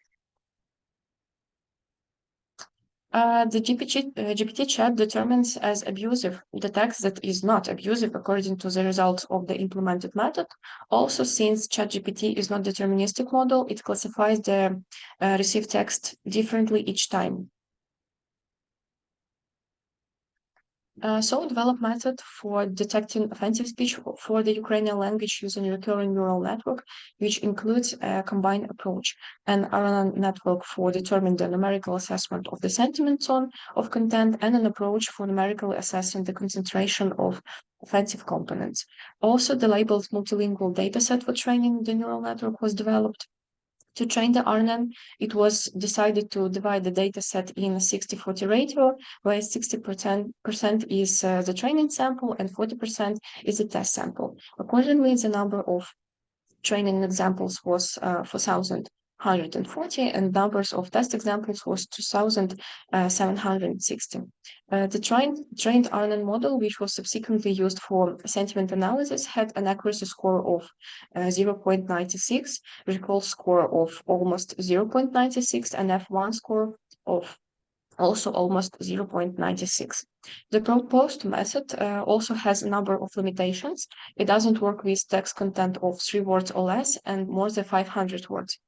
The GPT chat determines as abusive the text that is not abusive according to the results of the implemented method. Also, since ChatGPT is not deterministic model, it classifies the received text differently each time. So develop method for detecting offensive speech for the Ukrainian language using recurrent neural network, which includes a combined approach, an RNN network for determining the numerical assessment of the sentiment tone of content, and an approach for numerically assessing the concentration of offensive components. Also, the labeled multilingual dataset for training the neural network was developed. To train the RNN, it was decided to divide the data set in a 60-40 ratio, where 60% is the training sample and 40% is the test sample. Accordingly, the number of training examples was 4,140, and numbers of test examples was 2,760. The trained RNN model, which was subsequently used for sentiment analysis, had an accuracy score of 0.96, recall score of almost 0.96, and F1 score of also almost 0.96. The proposed method also has a number of limitations. It doesn't work with text content of 3 words or less and more than 500 words.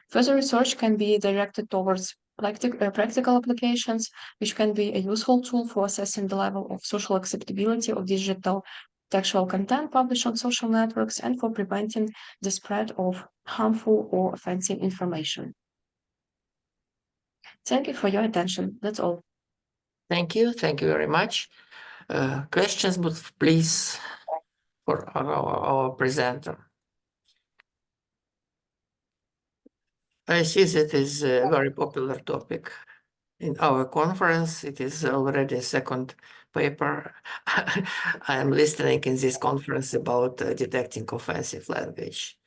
Further research can be directed towards practical applications, which can be a useful tool for assessing the level of social acceptability of digital textual content published on social networks and for preventing the spread of harmful or offensive information. Thank you for your attention. That's all. Thank you very much. Questions, but please, for our presenter. I see that is a very popular topic in our conference. It is already a second paper I am listening in this conference about detecting offensive language.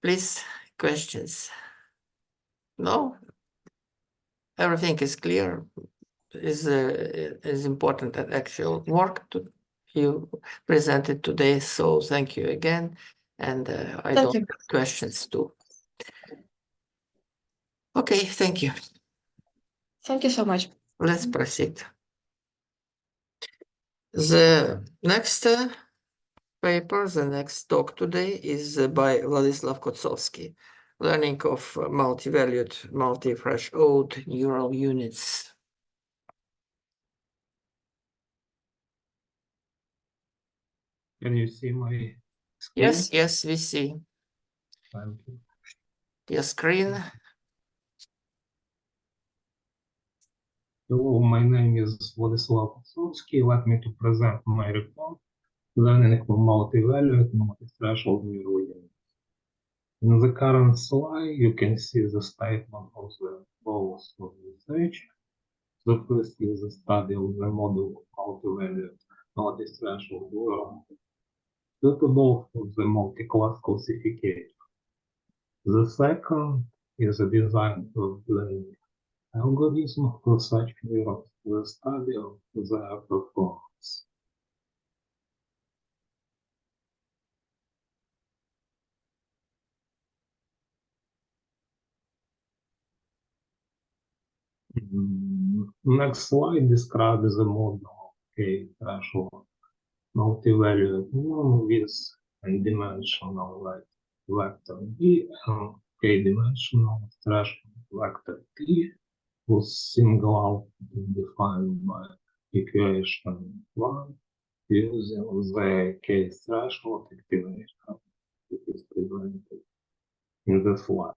Please, questions? No? Everything is clear. Is important and actual work you presented today. So thank you again. And I don't have questions too. Okay, thank you. Thank you so much. Let's proceed. The next paper, the next talk today is by Władysław Kotsowski, Learning of Multi-Valued, Multi-Threshold Neural Units. Can you see my screen? Yes, we see Thank you. your screen. Hello, my name is Władysław Kotsowski. Let me to present my report, Learning from Multi-Valued, Multi-Threshold Neural Units. In the current slide, you can see the statement of the goals of research. The first is the study of the model of multi-valued, multi-threshold neural suitable for the multi-class classification. The second is a design of learning algorithm for such neurons, the study of their performance. Next slide describes the model of K-threshold multi-valued norm with a dimensional vector B and K-dimensional threshold vector T, whose single output is defined by equation 1 using the K-threshold activation that is presented in the slide.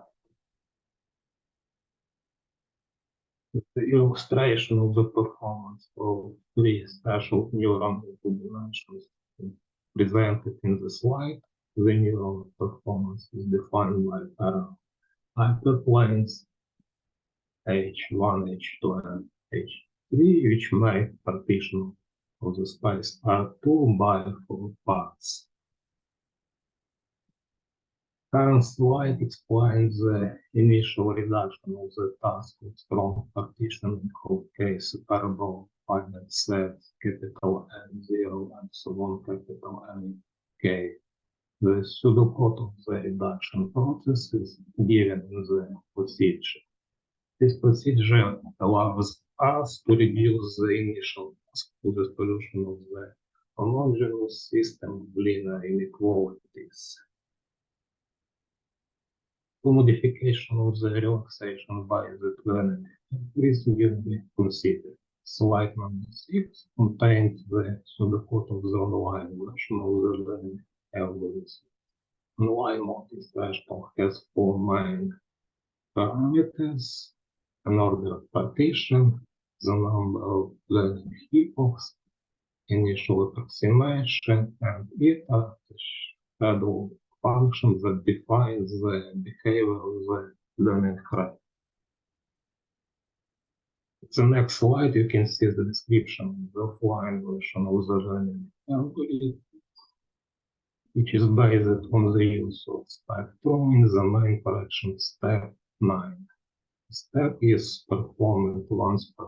The illustration of the performance of three threshold neuron dimensions is presented in the slide. The neuron performance is defined by parallel hyperplanes H1, H2, and H3, which make partition of the space R2 by 4 parts. Current slide explains the initial reduction of the task of strong partitioning of K separable finite sets capital N0 and so on capital N K. The pseudocode of the reduction process is given in the procedure. This procedure allows us to reduce the initial task to the solution of the homogeneous system of linear inequalities. The modification of the relaxation by the learning is will be considered. Slide number 6 contains the pseudocode of the online version of the learning algorithm. Online multi-threshold has 4 main parameters: an order of partition, the number of learning epochs, initial approximation, and eta, the shadow function that defines the behavior of the learning rate. The next slide, you can see the description of the offline version of the learning algorithm, which is based on the use of spectrum in the main correction step 9. The step is performed once per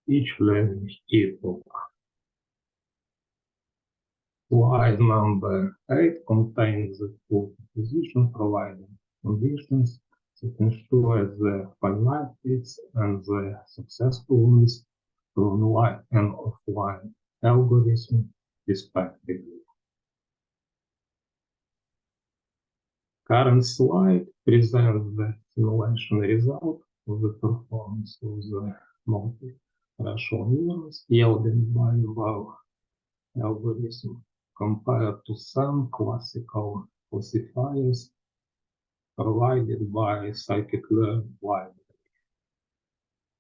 each learning epoch. Slide number 8 contains the full proposition providing conditions that ensure the finiteness and the successfulness of online and offline algorithm, respectively. Current slide presents the simulation result of the performance of the multi-threshold neurons yielded by above algorithm compared to some classical classifiers provided by scikit-learn library.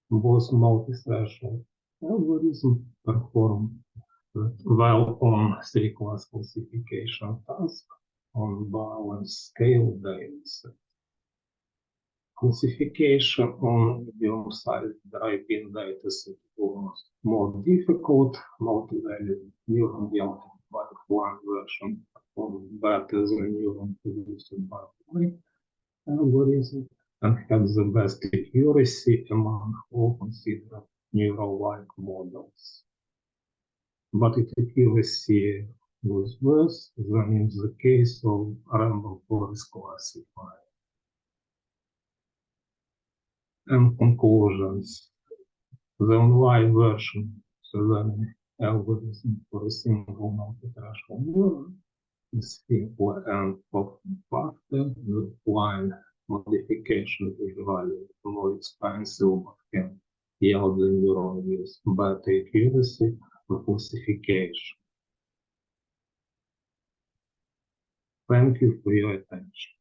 Both multi-threshold algorithms perform well on 3-class classification tasks on balanced scale dataset. Classification on medium-sized drive-in dataset was more difficult. Multi-value neuron yielded by one version performed better than neuron produced by one algorithm and had the best accuracy among all considered neural-like models. But its accuracy was worse than in the case of random forest classifier. And conclusions. The online version of the learning algorithm for a single multi-threshold neuron is simpler and often faster. The offline modification is usually more expensive but can yield the neuron with better accuracy for classification. Thank you for your attention.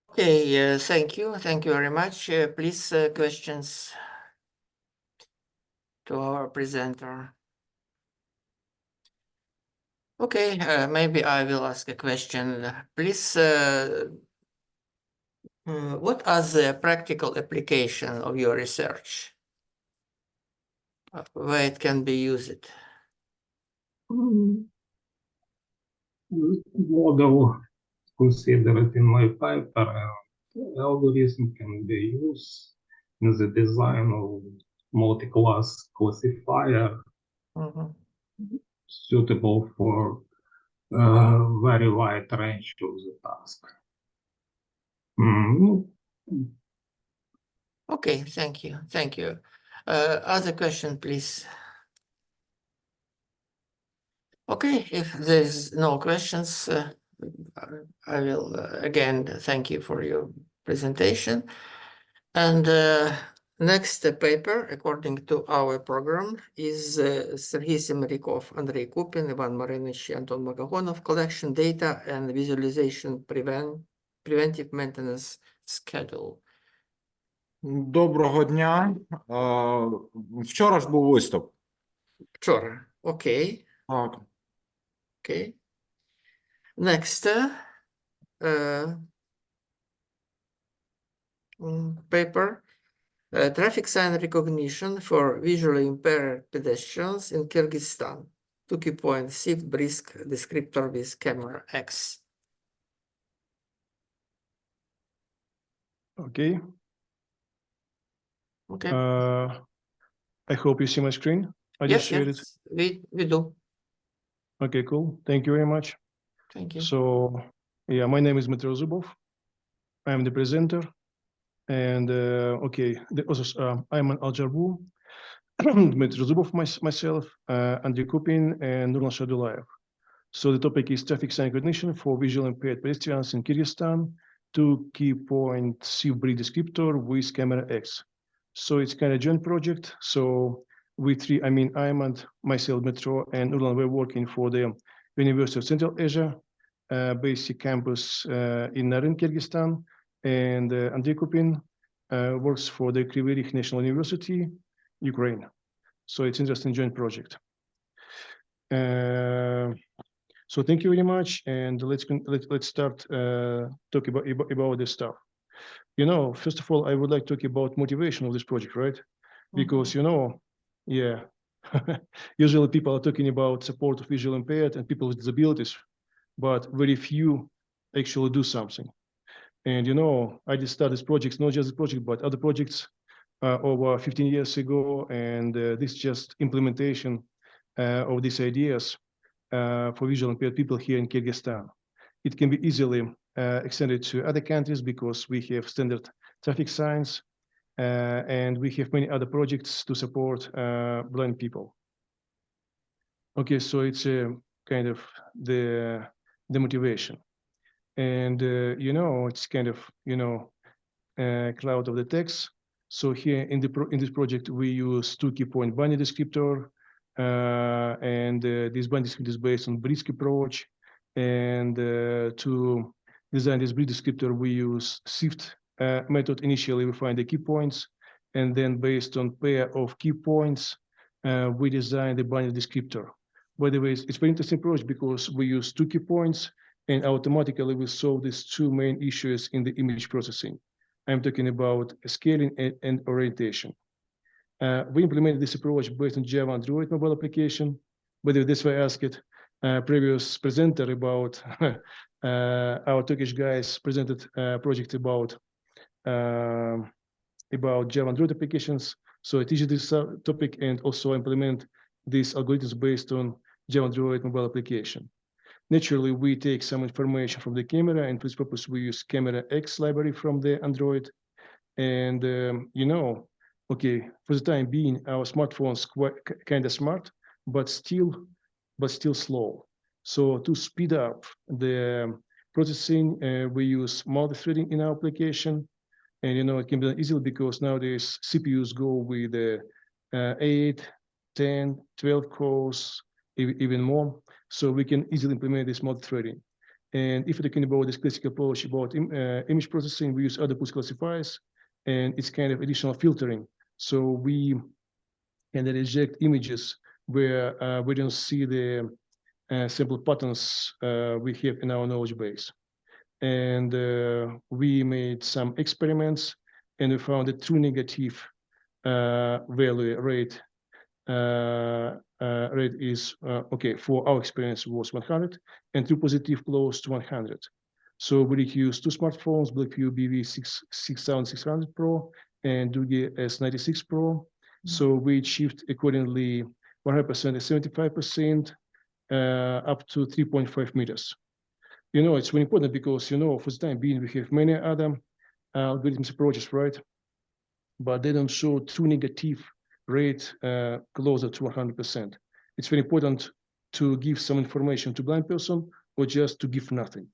Okay, thank you. Thank you very much. Please, questions to our presenter. Okay, maybe I will ask a question. Please, what are the practical application of your research? Where it can be used? Model considered in my paper, algorithm can be used in the design of multi-class classifier suitable for very wide range of the task. Okay, thank you. Thank you. Other question, please. Okay, if there's no questions, I will again thank you for your presentation. And next paper, according to our program, is Sergei Semerikov, Andrei Kupin, Ivan Marinovich, Anton Magagonov, collection data and visualization preventive maintenance schedule. Доброго дня. Вчора ж був виступ. Вчора. Окей. Так. Okay. Next paper, traffic sign recognition for visually impaired pedestrians in Kyrgyzstan. 2 key points, shift brisk descriptor with camera X. Okay. Okay. I hope you see my screen. I just shared it. We do. Okay, cool. Thank you very much. Thank you. So, yeah, my name is Dmitry Zubov. I am the presenter. And okay, I'm an Aljarbu, Dmitry Zubov myself, Andrei Kupin, and Nurlan Shadulaev. So the topic is traffic sign recognition for visually impaired pedestrians in Kyrgyzstan, 2 key point brief descriptor with camera X. So it's kind of joint project. So we three, I mean, I'm and myself, Metro, and Nurlan, we're working for the University of Central Asia, basic campus in Naren, Kyrgyzstan. And Andrei Kupin works for the Kryvyi Rih National University, Ukraine. So it's interesting joint project. So thank you very much, and let's start talking about this stuff. You know, first of all, I would like to talk about motivation of this project, right? Because you know, yeah, usually people are talking about support of visually impaired and people with disabilities, but very few actually do something. And you know, I just started this project, not just this project, but other projects over 15 years ago, and this is just implementation of these ideas for visually impaired people here in Kyrgyzstan. It can be easily extended to other countries because we have standard traffic signs and we have many other projects to support blind people. Okay, so it's kind of the motivation. And, you know, it's kind of, you know, cloud of the text. So here in this project, we use 2 key point binary descriptor, and this binary descriptor is based on brisk approach. And to design this brisk descriptor, we use shift method. Initially, we find the key points, and then based on pair of key points, we design the binary descriptor. By the way, it's very interesting approach because we use 2 key points, and automatically we solve these 2 main issues in the image processing. I'm talking about scaling and orientation. We implemented this approach based on Java Android mobile application. By the way, that's why I asked previous presenter about our Turkish guys presented a project about Java Android applications. So I teach this topic and also implement these algorithms based on Java Android mobile application. Naturally, we take some information from the camera, and for this purpose, we use camera X library from the Android. And you know, okay, for the time being, our smartphones quite kind of smart, but still slow. So to speed up the processing, we use multi-threading in our application. And you know, it can be done easily because nowadays CPUs go with 8, 10, 12 cores, even more. So we can easily implement this multi-threading. And if we're talking about this classic approach about image processing, we use other pulse classifiers, and it's kind of additional filtering. So we can reject images where we don't see the sample patterns we have in our knowledge base. And we made some experiments, and we found a true negative value rate. Rate is okay for our experience was 100, and true positive close to 100. So we used 2 smartphones, Blackview BV 6600 Pro and Doogie S96 Pro. So we achieved accordingly 100% and 75% up to 3.5 meters. You know, it's very important because, you know, for the time being, we have many other algorithms approaches, right? but they don't show true negative rate closer to 100%. It's very important to give some information to blind person or just to give nothing.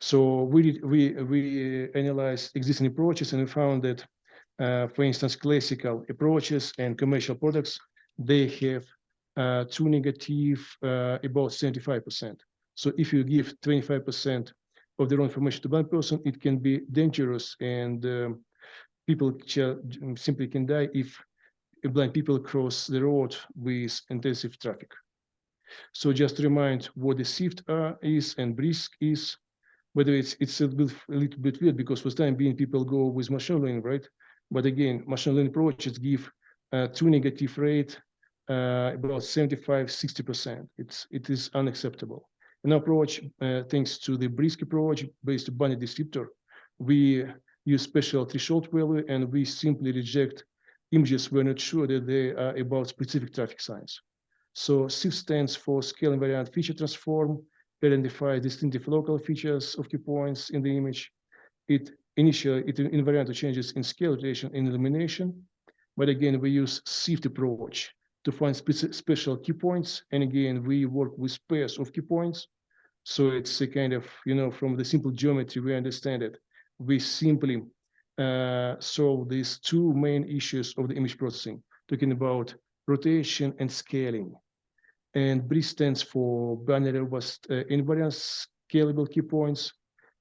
So we analyzed existing approaches and we found that, for instance, classical approaches and commercial products, they have true negative about 75%. So if you give 25% of the wrong information to blind person, it can be dangerous, and people simply can die if blind people cross the road with intensive traffic. So just to remind what the SIFT is and BRISC is. Whether it's a little bit weird because for the time being people go with machine learning, right? But again, machine learning approaches give true negative rate about 75–60%. It is unacceptable. An approach, thanks to the BRISC approach based on binary descriptor, we use special threshold value and we simply reject images we're not sure that they are about specific traffic signs. So SIFT stands for scale invariant feature transform. Identify distinctive local features of key points in the image. It invariant changes in scale, rotation, and illumination. But again, we use SIFT approach to find special key points. And again, we work with pairs of key points. So it's a kind of, from the simple geometry, we understand it. We simply solve these two main issues of the image processing, talking about rotation and scaling. And BRISC stands for binary robust invariant scalable key points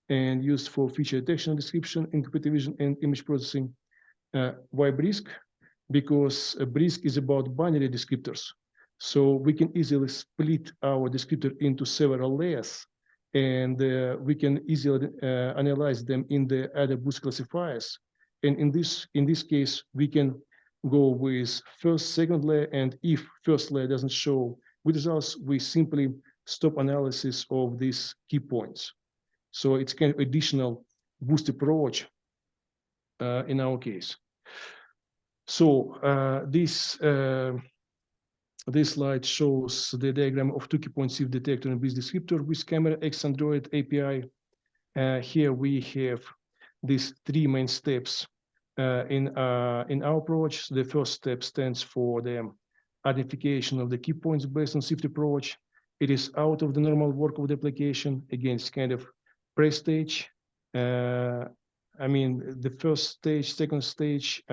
and used for feature detection, description, in computer vision and image processing. Why BRISC? Because BRISC is about binary descriptors. So we can easily split our descriptor into several layers, and we can easily analyze them in the other boost classifiers. And in this case, we can go with first, second layer, and if first layer doesn't show good results, we simply stop analysis of these key points. So it's kind of additional boost approach in our case. So this slide shows the diagram of two key points SIFT detector and BRISC descriptor with camera X Android API. Here we have these three main steps in our approach. The first step stands for the identification of the key points based on SIFT approach. It is out of the normal work of the application. Again, it's kind of pre-stage. I mean, the first stage, second stage,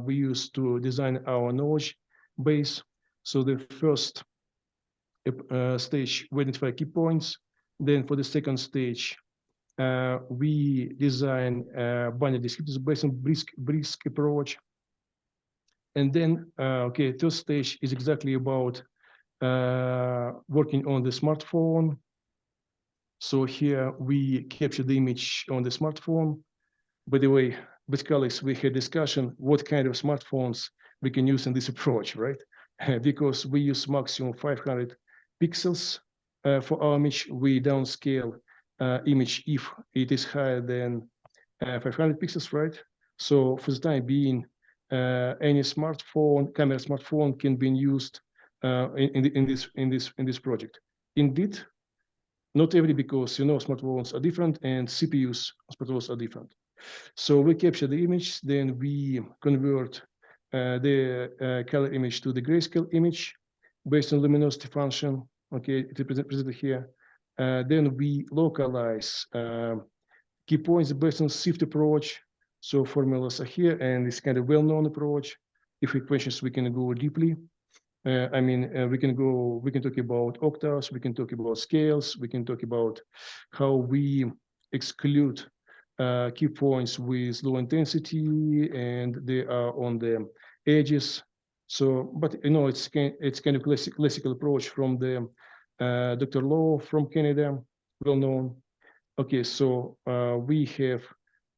we use to design our knowledge base. So the first stage, we identify key points. Then for the second stage, we design binary descriptors based on BRISC approach. And then, third stage is exactly about working on the smartphone. So here we capture the image on the smartphone. By the way, with colleagues, we had discussion what kind of smartphones we can use in this approach, right? Because we use maximum 500 pixels for our image. We downscale image if it is higher than 500 pixels, right? So for the time being, any camera smartphone can be used in this project. Indeed, not every, because smartphones are different and CPUs smartphones are different. So we capture the image, then we convert the color image to the grayscale image based on luminosity function. Okay, it is presented here. Then we localize key points based on SIFT approach. So formulas are here, and it's kind of well-known approach. If we questions, we can go deeply. We can talk about octaves, we can talk about scales, we can talk about how we exclude key points with low intensity and they are on the edges. So, but it's kind of classical approach from the Dr. Lowe from Canada, well known. Okay, so we have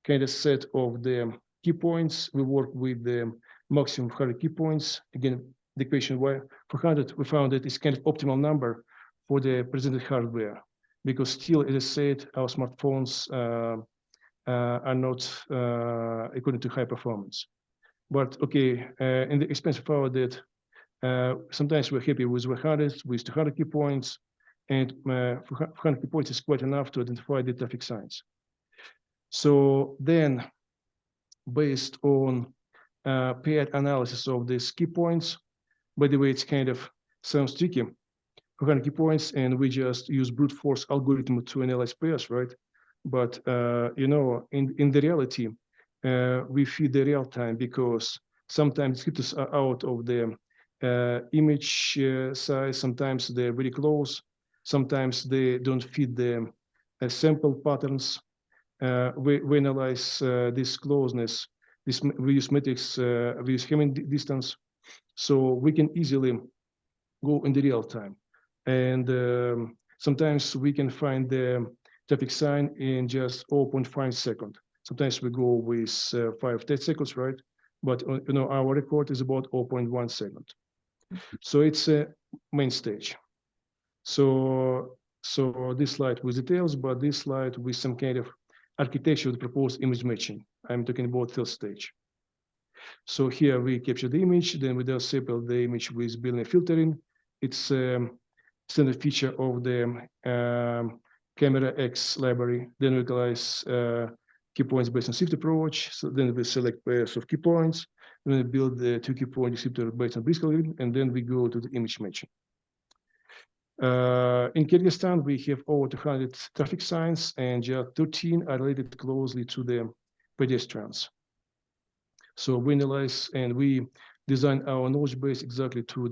kind of set of the key points. We work with the maximum 100 key points. Again, the equation why 400, we found that it's kind of optimal number for the presented hardware, because still, as I said, our smartphones are not according to high performance. But okay, in the expensive power that sometimes we're happy with 100, with 200 key points, and 400 key points is quite enough to identify the traffic signs. So then, based on paired analysis of these key points. By the way, it's kind of sounds tricky. 400 key points, and we just use brute force algorithm to analyze pairs, right? But you know, in the reality, we feed the real time because sometimes descriptors are out of the image size. Sometimes they're very close. Sometimes they don't fit the sample patterns. We analyze this closeness. We use metrics. We use Hamming distance, so we can easily go in the real time. And sometimes we can find the traffic sign in just 0.5 seconds. Sometimes we go with 5-10 seconds, right? But you know, our record is about 0.1 second. So it's a main stage. So this slide with details, but this slide with some kind of architecture to propose image matching. I'm talking about third stage. So here we capture the image, then we disable the image with Boolean filtering. It's a standard feature of the Camera X library. Then we analyze key points based on shift approach. So then we select pairs of key points. Then we build the 2 key point descriptor based on Brisk algorithm, and then we go to the image matching. In Kyrgyzstan, we have over 200 traffic signs, and just 13 are related closely to the pedestrians. So we analyze and we design our knowledge base exactly to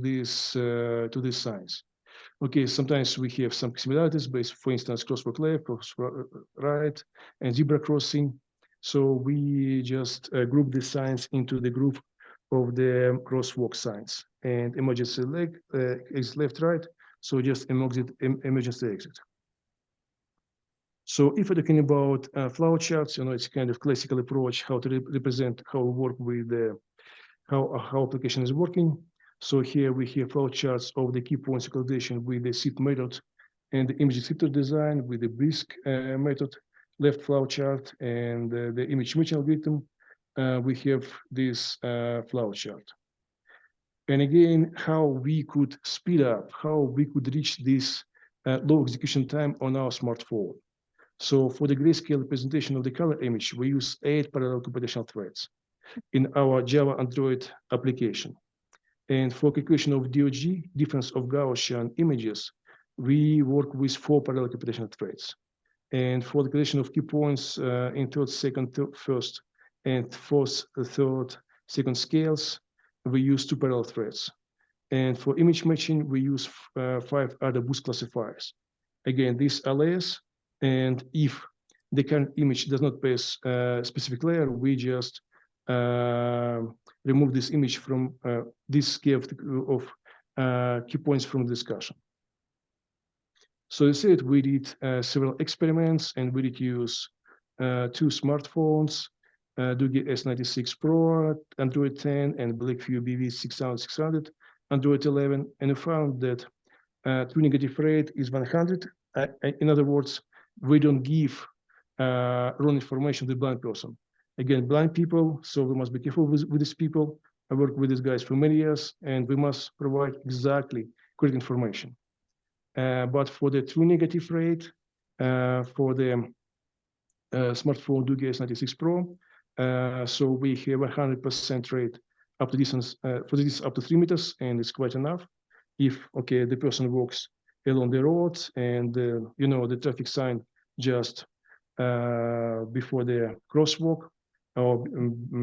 these signs. Okay, sometimes we have some similarities based, for instance, crosswalk left, crosswalk right, and zebra crossing. So we just group the signs into the group of the crosswalk signs, and emergency leg is left, right. So just emergency exit. So if we're talking about flow charts, you know, it's kind of classical approach how to represent how we work with how application is working. So here we have flow charts of the key points localization with the SIP method and the image descriptor design with the Brisk method, left flow chart, and the image matching algorithm. We have this flow chart. And again, how we could speed up, how we could reach this low execution time on our smartphone. So for the grayscale representation of the color image, we use 8 parallel computational threads in our Java Android application. And for calculation of DOG, difference of Gaussian images, we work with 4 parallel computational threads. And for the calculation of key points in third, second, first, and fourth, third, second scales, we use 2 parallel threads. And for image matching, we use 5 other boost classifiers. Again, these are layers. And if the current image does not pass a specific layer, we just remove this image from this scale of key points from the discussion. So you see, we did several experiments, and we did use 2 smartphones, Doogie S96 Pro, Android 10, and Blackview BV6600, Android 11, and we found that true negative rate is 100. In other words, we don't give wrong information to the blind person. Again, blind people, so we must be careful with these people. I work with these guys for many years, and we must provide exactly correct information. But for the true negative rate, for the smartphone Doogie S96 Pro, so we have 100% rate up to distance, for this up to 3 meters, and it's quite enough. If, okay, the person walks along the road and, you know, the traffic sign just before the crosswalk or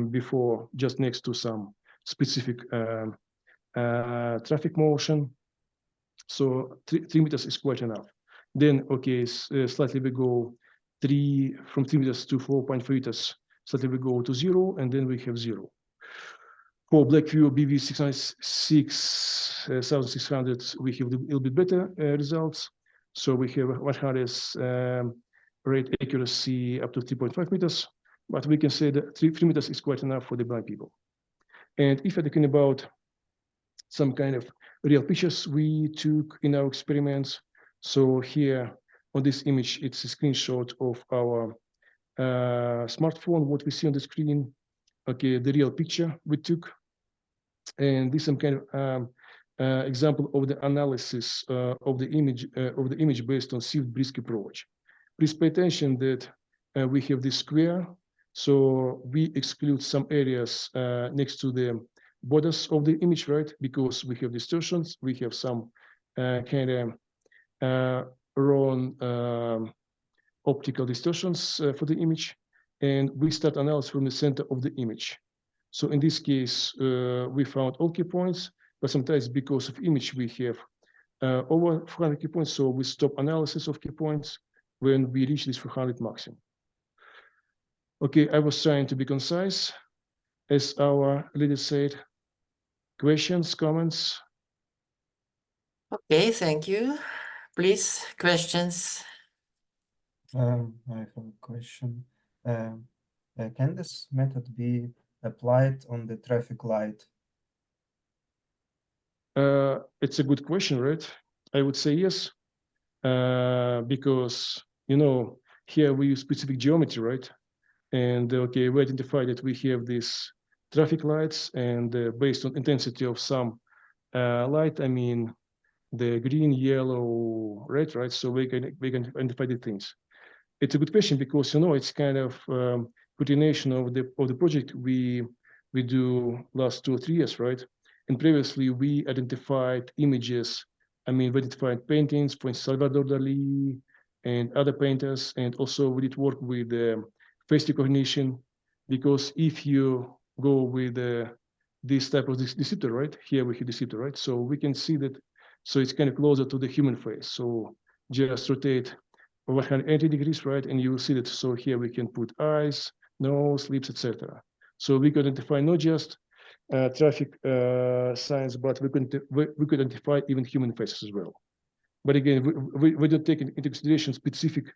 before just next to some specific traffic motion. So 3 meters is quite enough. Then, okay, slightly we go from 3 meters to 4.3 meters, slightly we go to 0, and then we have 0. For Blackview BV6600, we have a little bit better results. So we have 100 rate accuracy up to 3.5 meters, but we can say that 3 meters is quite enough for the blind people. And if we're talking about some kind of real pictures we took in our experiments, so here on this image, it's a screenshot of our smartphone, what we see on the screen. Okay, the real picture we took. And this is some kind of example of the analysis of the image based on Shift Brisk approach. Please pay attention that we have this square So we exclude some areas next to the borders of the image, right? Because we have distortions, we have some kind of wrong optical distortions for the image, and we start analysis from the center of the image. So in this case, we found all key points, but sometimes because of image, we have over 400 key points. So we stop analysis of key points when we reach this 400 maximum. Okay, I was trying to be concise. As our leader said, questions, comments? Okay, thank you. Please, questions. I have a question. Can this method be applied on the traffic light? It's a good question, right? I would say yes, because, you know, here we use specific geometry, right? And okay, we identify that we have these traffic lights, and based on intensity of some light, I mean, the green, yellow, red, right? So we can identify the things. It's a good question because, you know, it's kind of continuation of the project we do last 2 or 3 years, right? And previously we identified images. I mean, we identified paintings from Salvador Dali and other painters, and also we did work with face recognition, because if you go with this type of descriptor, right? Here we have descriptor, right? So we can see that. So it's kind of closer to the human face. So just rotate 180 degrees, right? And you will see that. So here we can put eyes, nose, lips, etc. So we could identify not just traffic signs, but we could identify even human faces as well. But again, we don't take into consideration specificity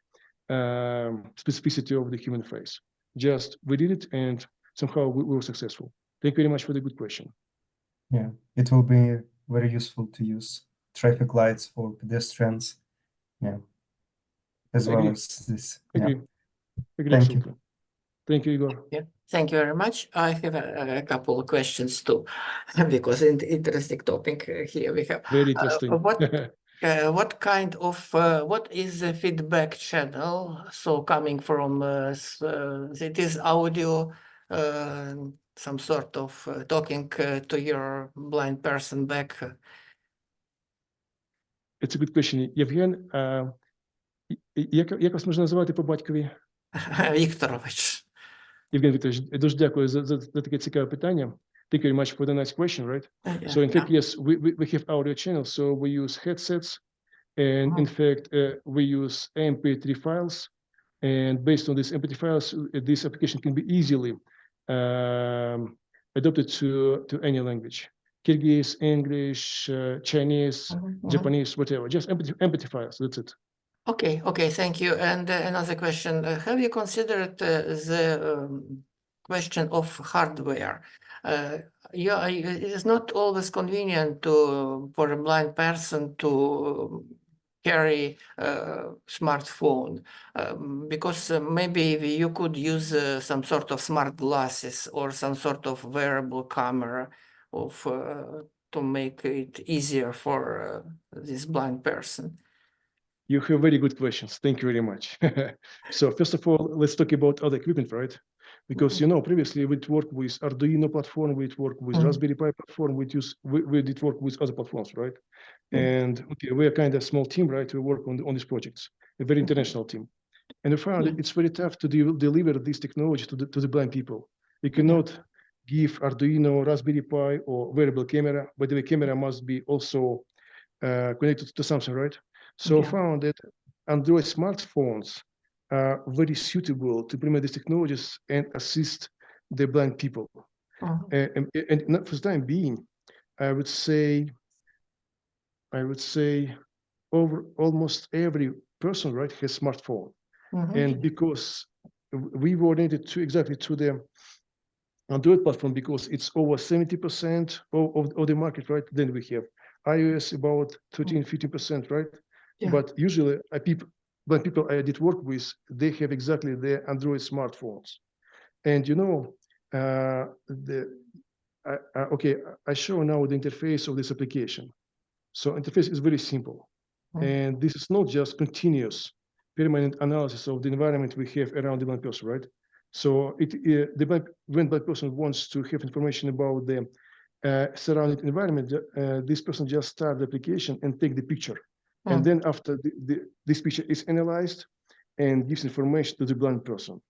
of the human face. Just we did it, and somehow we were successful. Thank you very much for the good question. Yeah, it will be very useful to use traffic lights for pedestrians. Yeah, as well Agree. as this. Agree. Yeah. Agree, Thank absolutely. you. Thank you, Igor. Yeah, thank you very much. I have a couple of questions too, because interesting topic here we have. Very interesting. What kind of what is the feedback channel? So coming from it is audio, some sort of talking to your blind person back. It's a good question. Yevhen, як вас можна називати по батькові? Вікторович. Євген Вікторович, дуже дякую за таке цікаве питання. Thank you very much for the nice question, right? Yeah, So in fact, yes, we have audio channels. So we use headsets, and in fact, we use MP3 files. And based on these MP3 files, this application can be easily adopted to any language. Kyrgyz, English, Chinese, Japanese, whatever. Just MP3 files, that's it. Okay, thank you. And another question, have you considered the question of hardware? Yeah, it is not always convenient for a blind person to carry a smartphone, because maybe you could use some sort of smart glasses or some sort of wearable camera to make it easier for this blind person. You have very good questions. Thank you very much. So first of all, let's talk about other equipment, right? Because, you know, previously we'd work with Arduino platform, we'd work with Raspberry Pi platform, we did work with other platforms, right? And okay, we're kind of a small team, right? We work on these projects, a very international team. And we found that it's very tough to deliver this technology to the blind people. We cannot give Arduino, Raspberry Pi, or wearable camera, but the camera must be also connected to something, right? So found that Android smartphones are very suitable to implement these technologies and assist the blind people. And not for the time being, I would say over almost every person, right, has smartphone. And because we were oriented exactly to the Android platform, because it's over 70% of the market, right? Then we have iOS about 13-15%, right? Yeah. But usually when people I did work with, they have exactly the Android smartphones. And you know, I show now the interface of this application. So interface is very simple. And this is not just continuous permanent analysis of the environment we have around the blind person, right? So when blind person wants to have information about the surrounding environment, this person just start the application and take the picture. And then after this picture is analyzed and gives information to the blind person.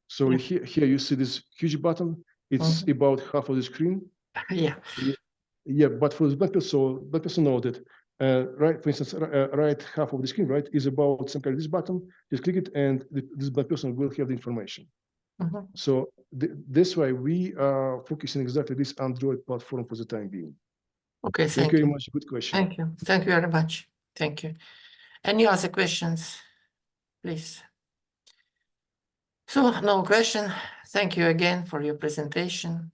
So Yeah. here you see this huge button. It's about half of the screen. Yeah. Yeah, but for the blind person know that right, for instance, right half of the screen, right, is about some kind of this button. Just click it, and this blind person will have the information. So that's why we are focusing exactly this Android platform for the time being. Okay, Thank you very much. Good question. Thank you. Thank you very much. Thank you. Any other questions, please? So no question. Thank you again for your presentation.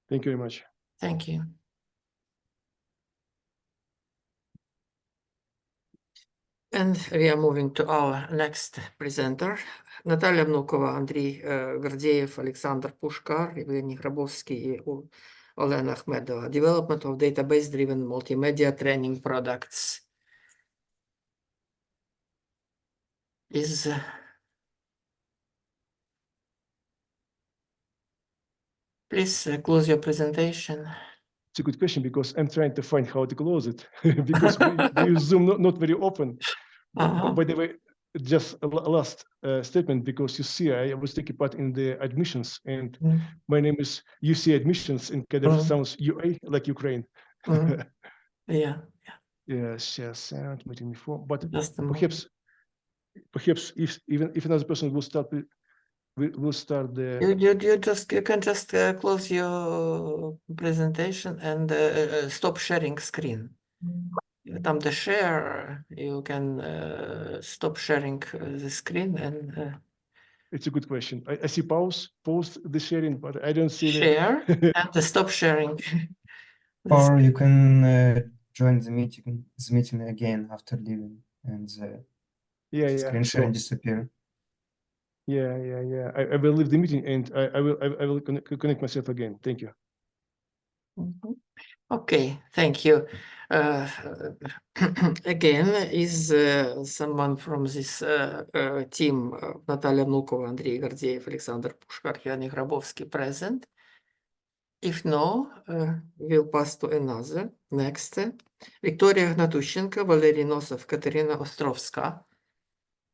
Thank you very much. Thank you. And we are moving to our next presenter. Наталья Внукова, Андрій Гордєєв, Олександр Пушкар, Євгеній Грабовський і Олена Ахмедова. Development of database-driven multimedia training products is please close your presentation. It's a good question because I'm trying to find how to close it because we use Zoom not very often. By the way, just a last statement, because you see, I was taking part in the admissions, and my name is UC Admissions, and kind of sounds UA like Ukraine. Yeah. Yes, meeting before, but Just a perhaps if another person will start the. You can just close your presentation and stop sharing screen. Там the share, you can stop sharing the screen and. It's a good question. I see pause the sharing, but I don't see share and stop sharing. Or you can join the meeting again after leaving, and the screen sharing disappear. Yeah. I will leave the meeting and I will connect myself again. Thank you. Okay, thank you. Again, is someone from this team, Наталья Внукова, Андрей Гордеев, Александр Пушкар, Євгеній Грабовський present? If no, we'll pass to another. Next, Victoria Gnatущенко, Валерій Носов, Катерина Островська.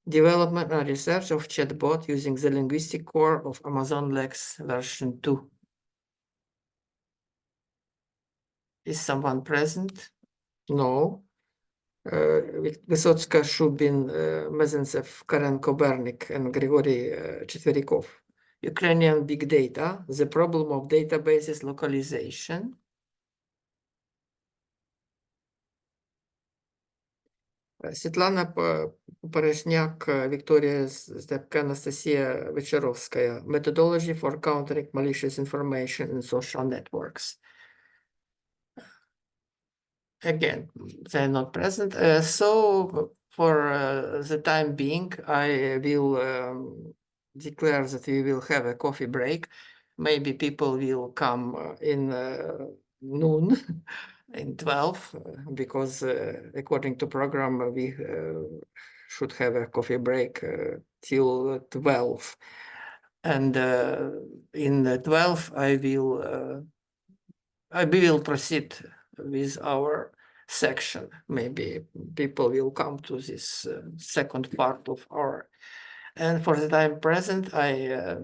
Development and research of chatbot using the linguistic core of Amazon Lex version 2. Is someone present? No. Высоцка, Shubin, Mezentsev, Karen Kobernik, and Grigory Chetverikov. Ukrainian big data, the problem of databases localization. Светлана Порожняк, Victoria Stepka, Anastasia Vecherovskaya, methodology for countering malicious information in social networks. Again, they're not present. So for the time being, I will declare that we will have a coffee break. Maybe people will come in noon, in 12, because according to program, we should have a coffee break till 12. And in 12, we will proceed with our section. Maybe people will come to this second part of our. And for the time present, I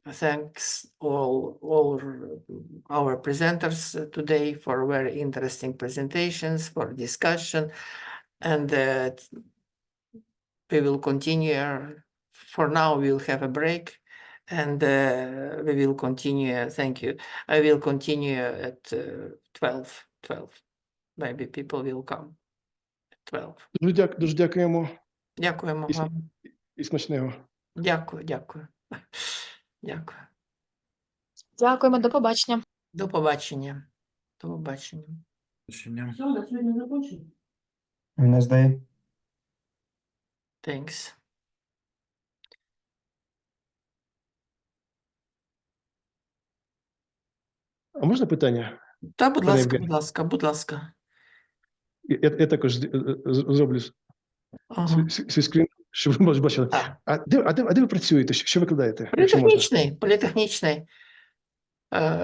thanks all our presenters today for very interesting presentations, for discussion, and we will continue. For now, we'll have a break, and we will continue. Thank you. I will continue at 12. Maybe people will come at 12. Дуже дякуємо. Дякуємо вам. І смачного. Дякую. Дякуємо, до побачення. До побачення. Have a nice day. Thanks. А можна питання? Та, будь Пане ласка, Євгене. будь ласка. Я також зроблю Ага. свій скрін. щоб ви бачили. Так. А де ви працюєте? Що викладаєте? Якщо можна? Політехнічний.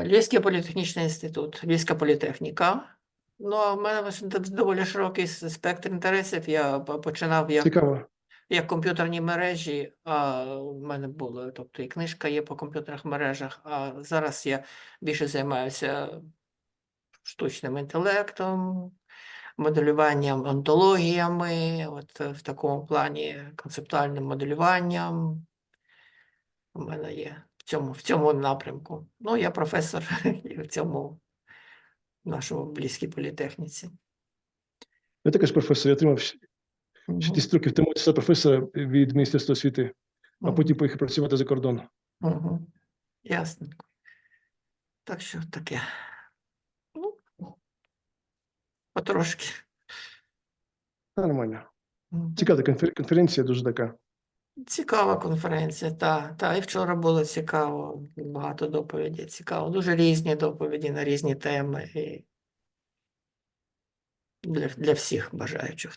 Львівський політехнічний інститут, Львівська політехніка. Ну, а в мене доволі широкий спектр інтересів. Я починав Цікаво. як комп'ютерні мережі, а в мене було, тобто і книжка є по комп'ютерних мережах, а зараз я більше займаюся штучним інтелектом, моделюванням, онтологіями, от в такому плані концептуальним моделюванням. У мене є в цьому напрямку. Ну, я професор в цьому нашому Львівській політехніці. Я також професор, я отримав 6 років тому атестат професора від Міністерства освіти, а потім поїхав працювати за кордон. Ясно. Так що таке. Ну, потрошки. Нормально. Цікава конференція, дуже така. Цікава конференція, та. І вчора було цікаво, багато доповідей цікаво. Дуже різні доповіді на різні теми. І для всіх бажаючих.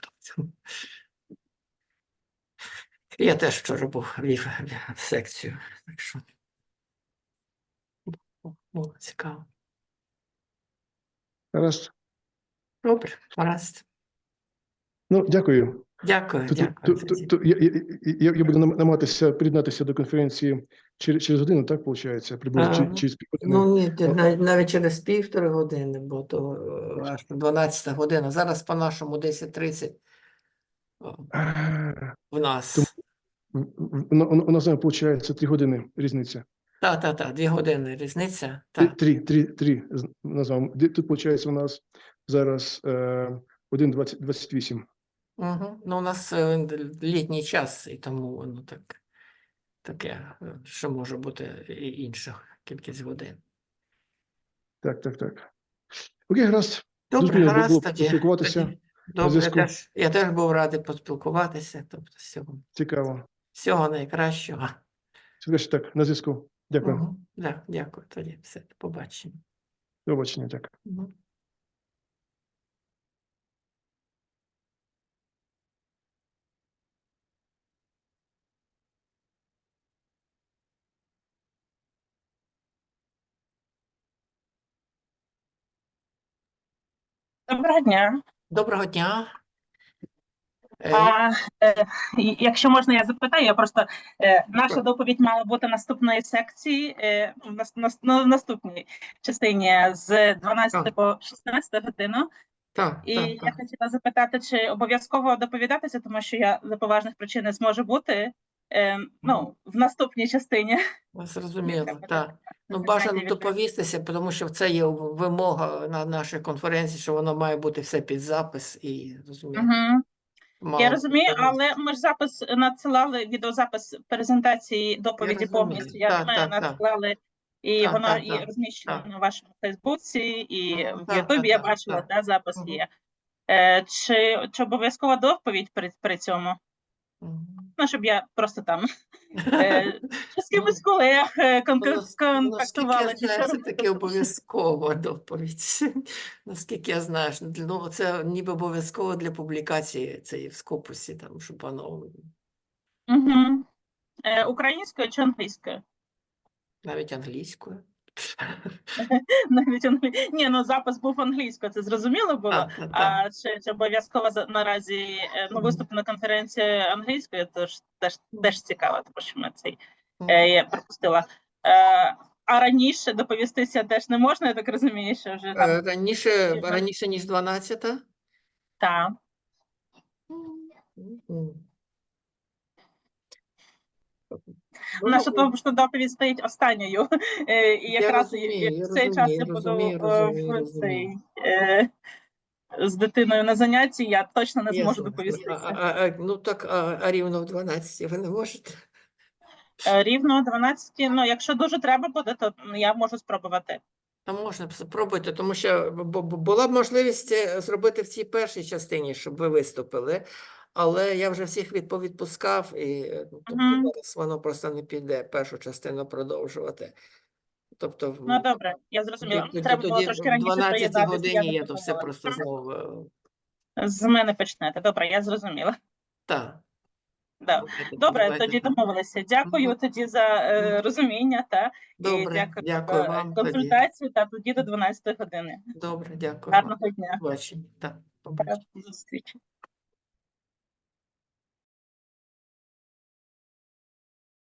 Я теж вчора вів секцію, так що було цікаво. Гаразд. Добре, гаразд. Ну, дякую. Дякую. Я буду намагатися приєднатися до конференції через годину, так, виходить? Приблизно через півгодини. Ну, ні, навіть через півтори години, бо то аж 12 година. Зараз по-нашому 10:30 в нас. У нас, виходить, 3 години різниця. Так, 2 години різниця. Три назвав. Тут, виходить, у нас зараз 1:28. Ну, у нас літній час, і тому воно таке, що може бути і інша кількість годин. Так. Окей, гаразд. Добре, Дуже приємно було гаразд тоді. поспілкуватися. Добре, я теж був радий поспілкуватися. Тобто Цікаво. всього найкращого. Так, на зв'язку. Дякую. Дякую тоді. Все, до побачення. До побачення, так. Доброго дня. Доброго дня. Якщо можна, я запитаю, наша доповідь мала бути наступної секції, в наступній частині з 12 по 16 годину. І я хотіла запитати, чи обов'язково доповідатися, тому що я за поважних причин не зможу бути в наступній частині. Зрозуміло, так. Ну, бажано доповістися, тому що це є вимога на нашій конференції, що воно має бути все під запис і розумієте. Я розумію, але ми ж надсилали відеозапис презентації доповіді повністю. Ми надсилали, і воно і розміщено на вашому Фейсбуці, і в Ютубі я бачила, запис є. Чи обов'язкова доповідь при цьому? Ну, щоб я просто там з кимось колег контактувала. Це таке обов'язкова доповідь. Наскільки я знаю, ну, це ніби обов'язково для публікації, це є в Скопусі, там, щоб воно... Українською чи англійською? Навіть англійською. Ні, ну запис був англійською, це зрозуміло було. А чи обов'язково наразі виступ на конференції англійською, то теж цікаво, тому що ми цей я пропустила. А раніше доповістися теж не можна, я так розумію, що вже там... Раніше, ніж 12-та? Так. Наша доповідь стоїть останньою, і якраз в цей час я буду з дитиною на занятті, я точно не зможу доповістися. Ну так, а рівно в 12 ви не можете? Рівно о 12, ну якщо дуже треба буде, то я можу спробувати. Та можна спробувати, тому що була б можливість зробити в цій першій частині, щоб ви виступили. Але я вже всіх відпускав, і зараз воно просто не піде першу частину продовжувати. Тобто, ну добре, я зрозуміла. Треба було трошки раніше приєднатися. В 12 годині я то все просто знову... З мене почнете. Добре, я зрозуміла. Так. Да. Добре, тоді домовилися. Дякую тоді за розуміння та і Добре, дякую дякую за вам тоді. консультацію та тоді до 12 години. Добре, дякую вам. Гарного дня. Побачення. Так, До побачення. зустрічі.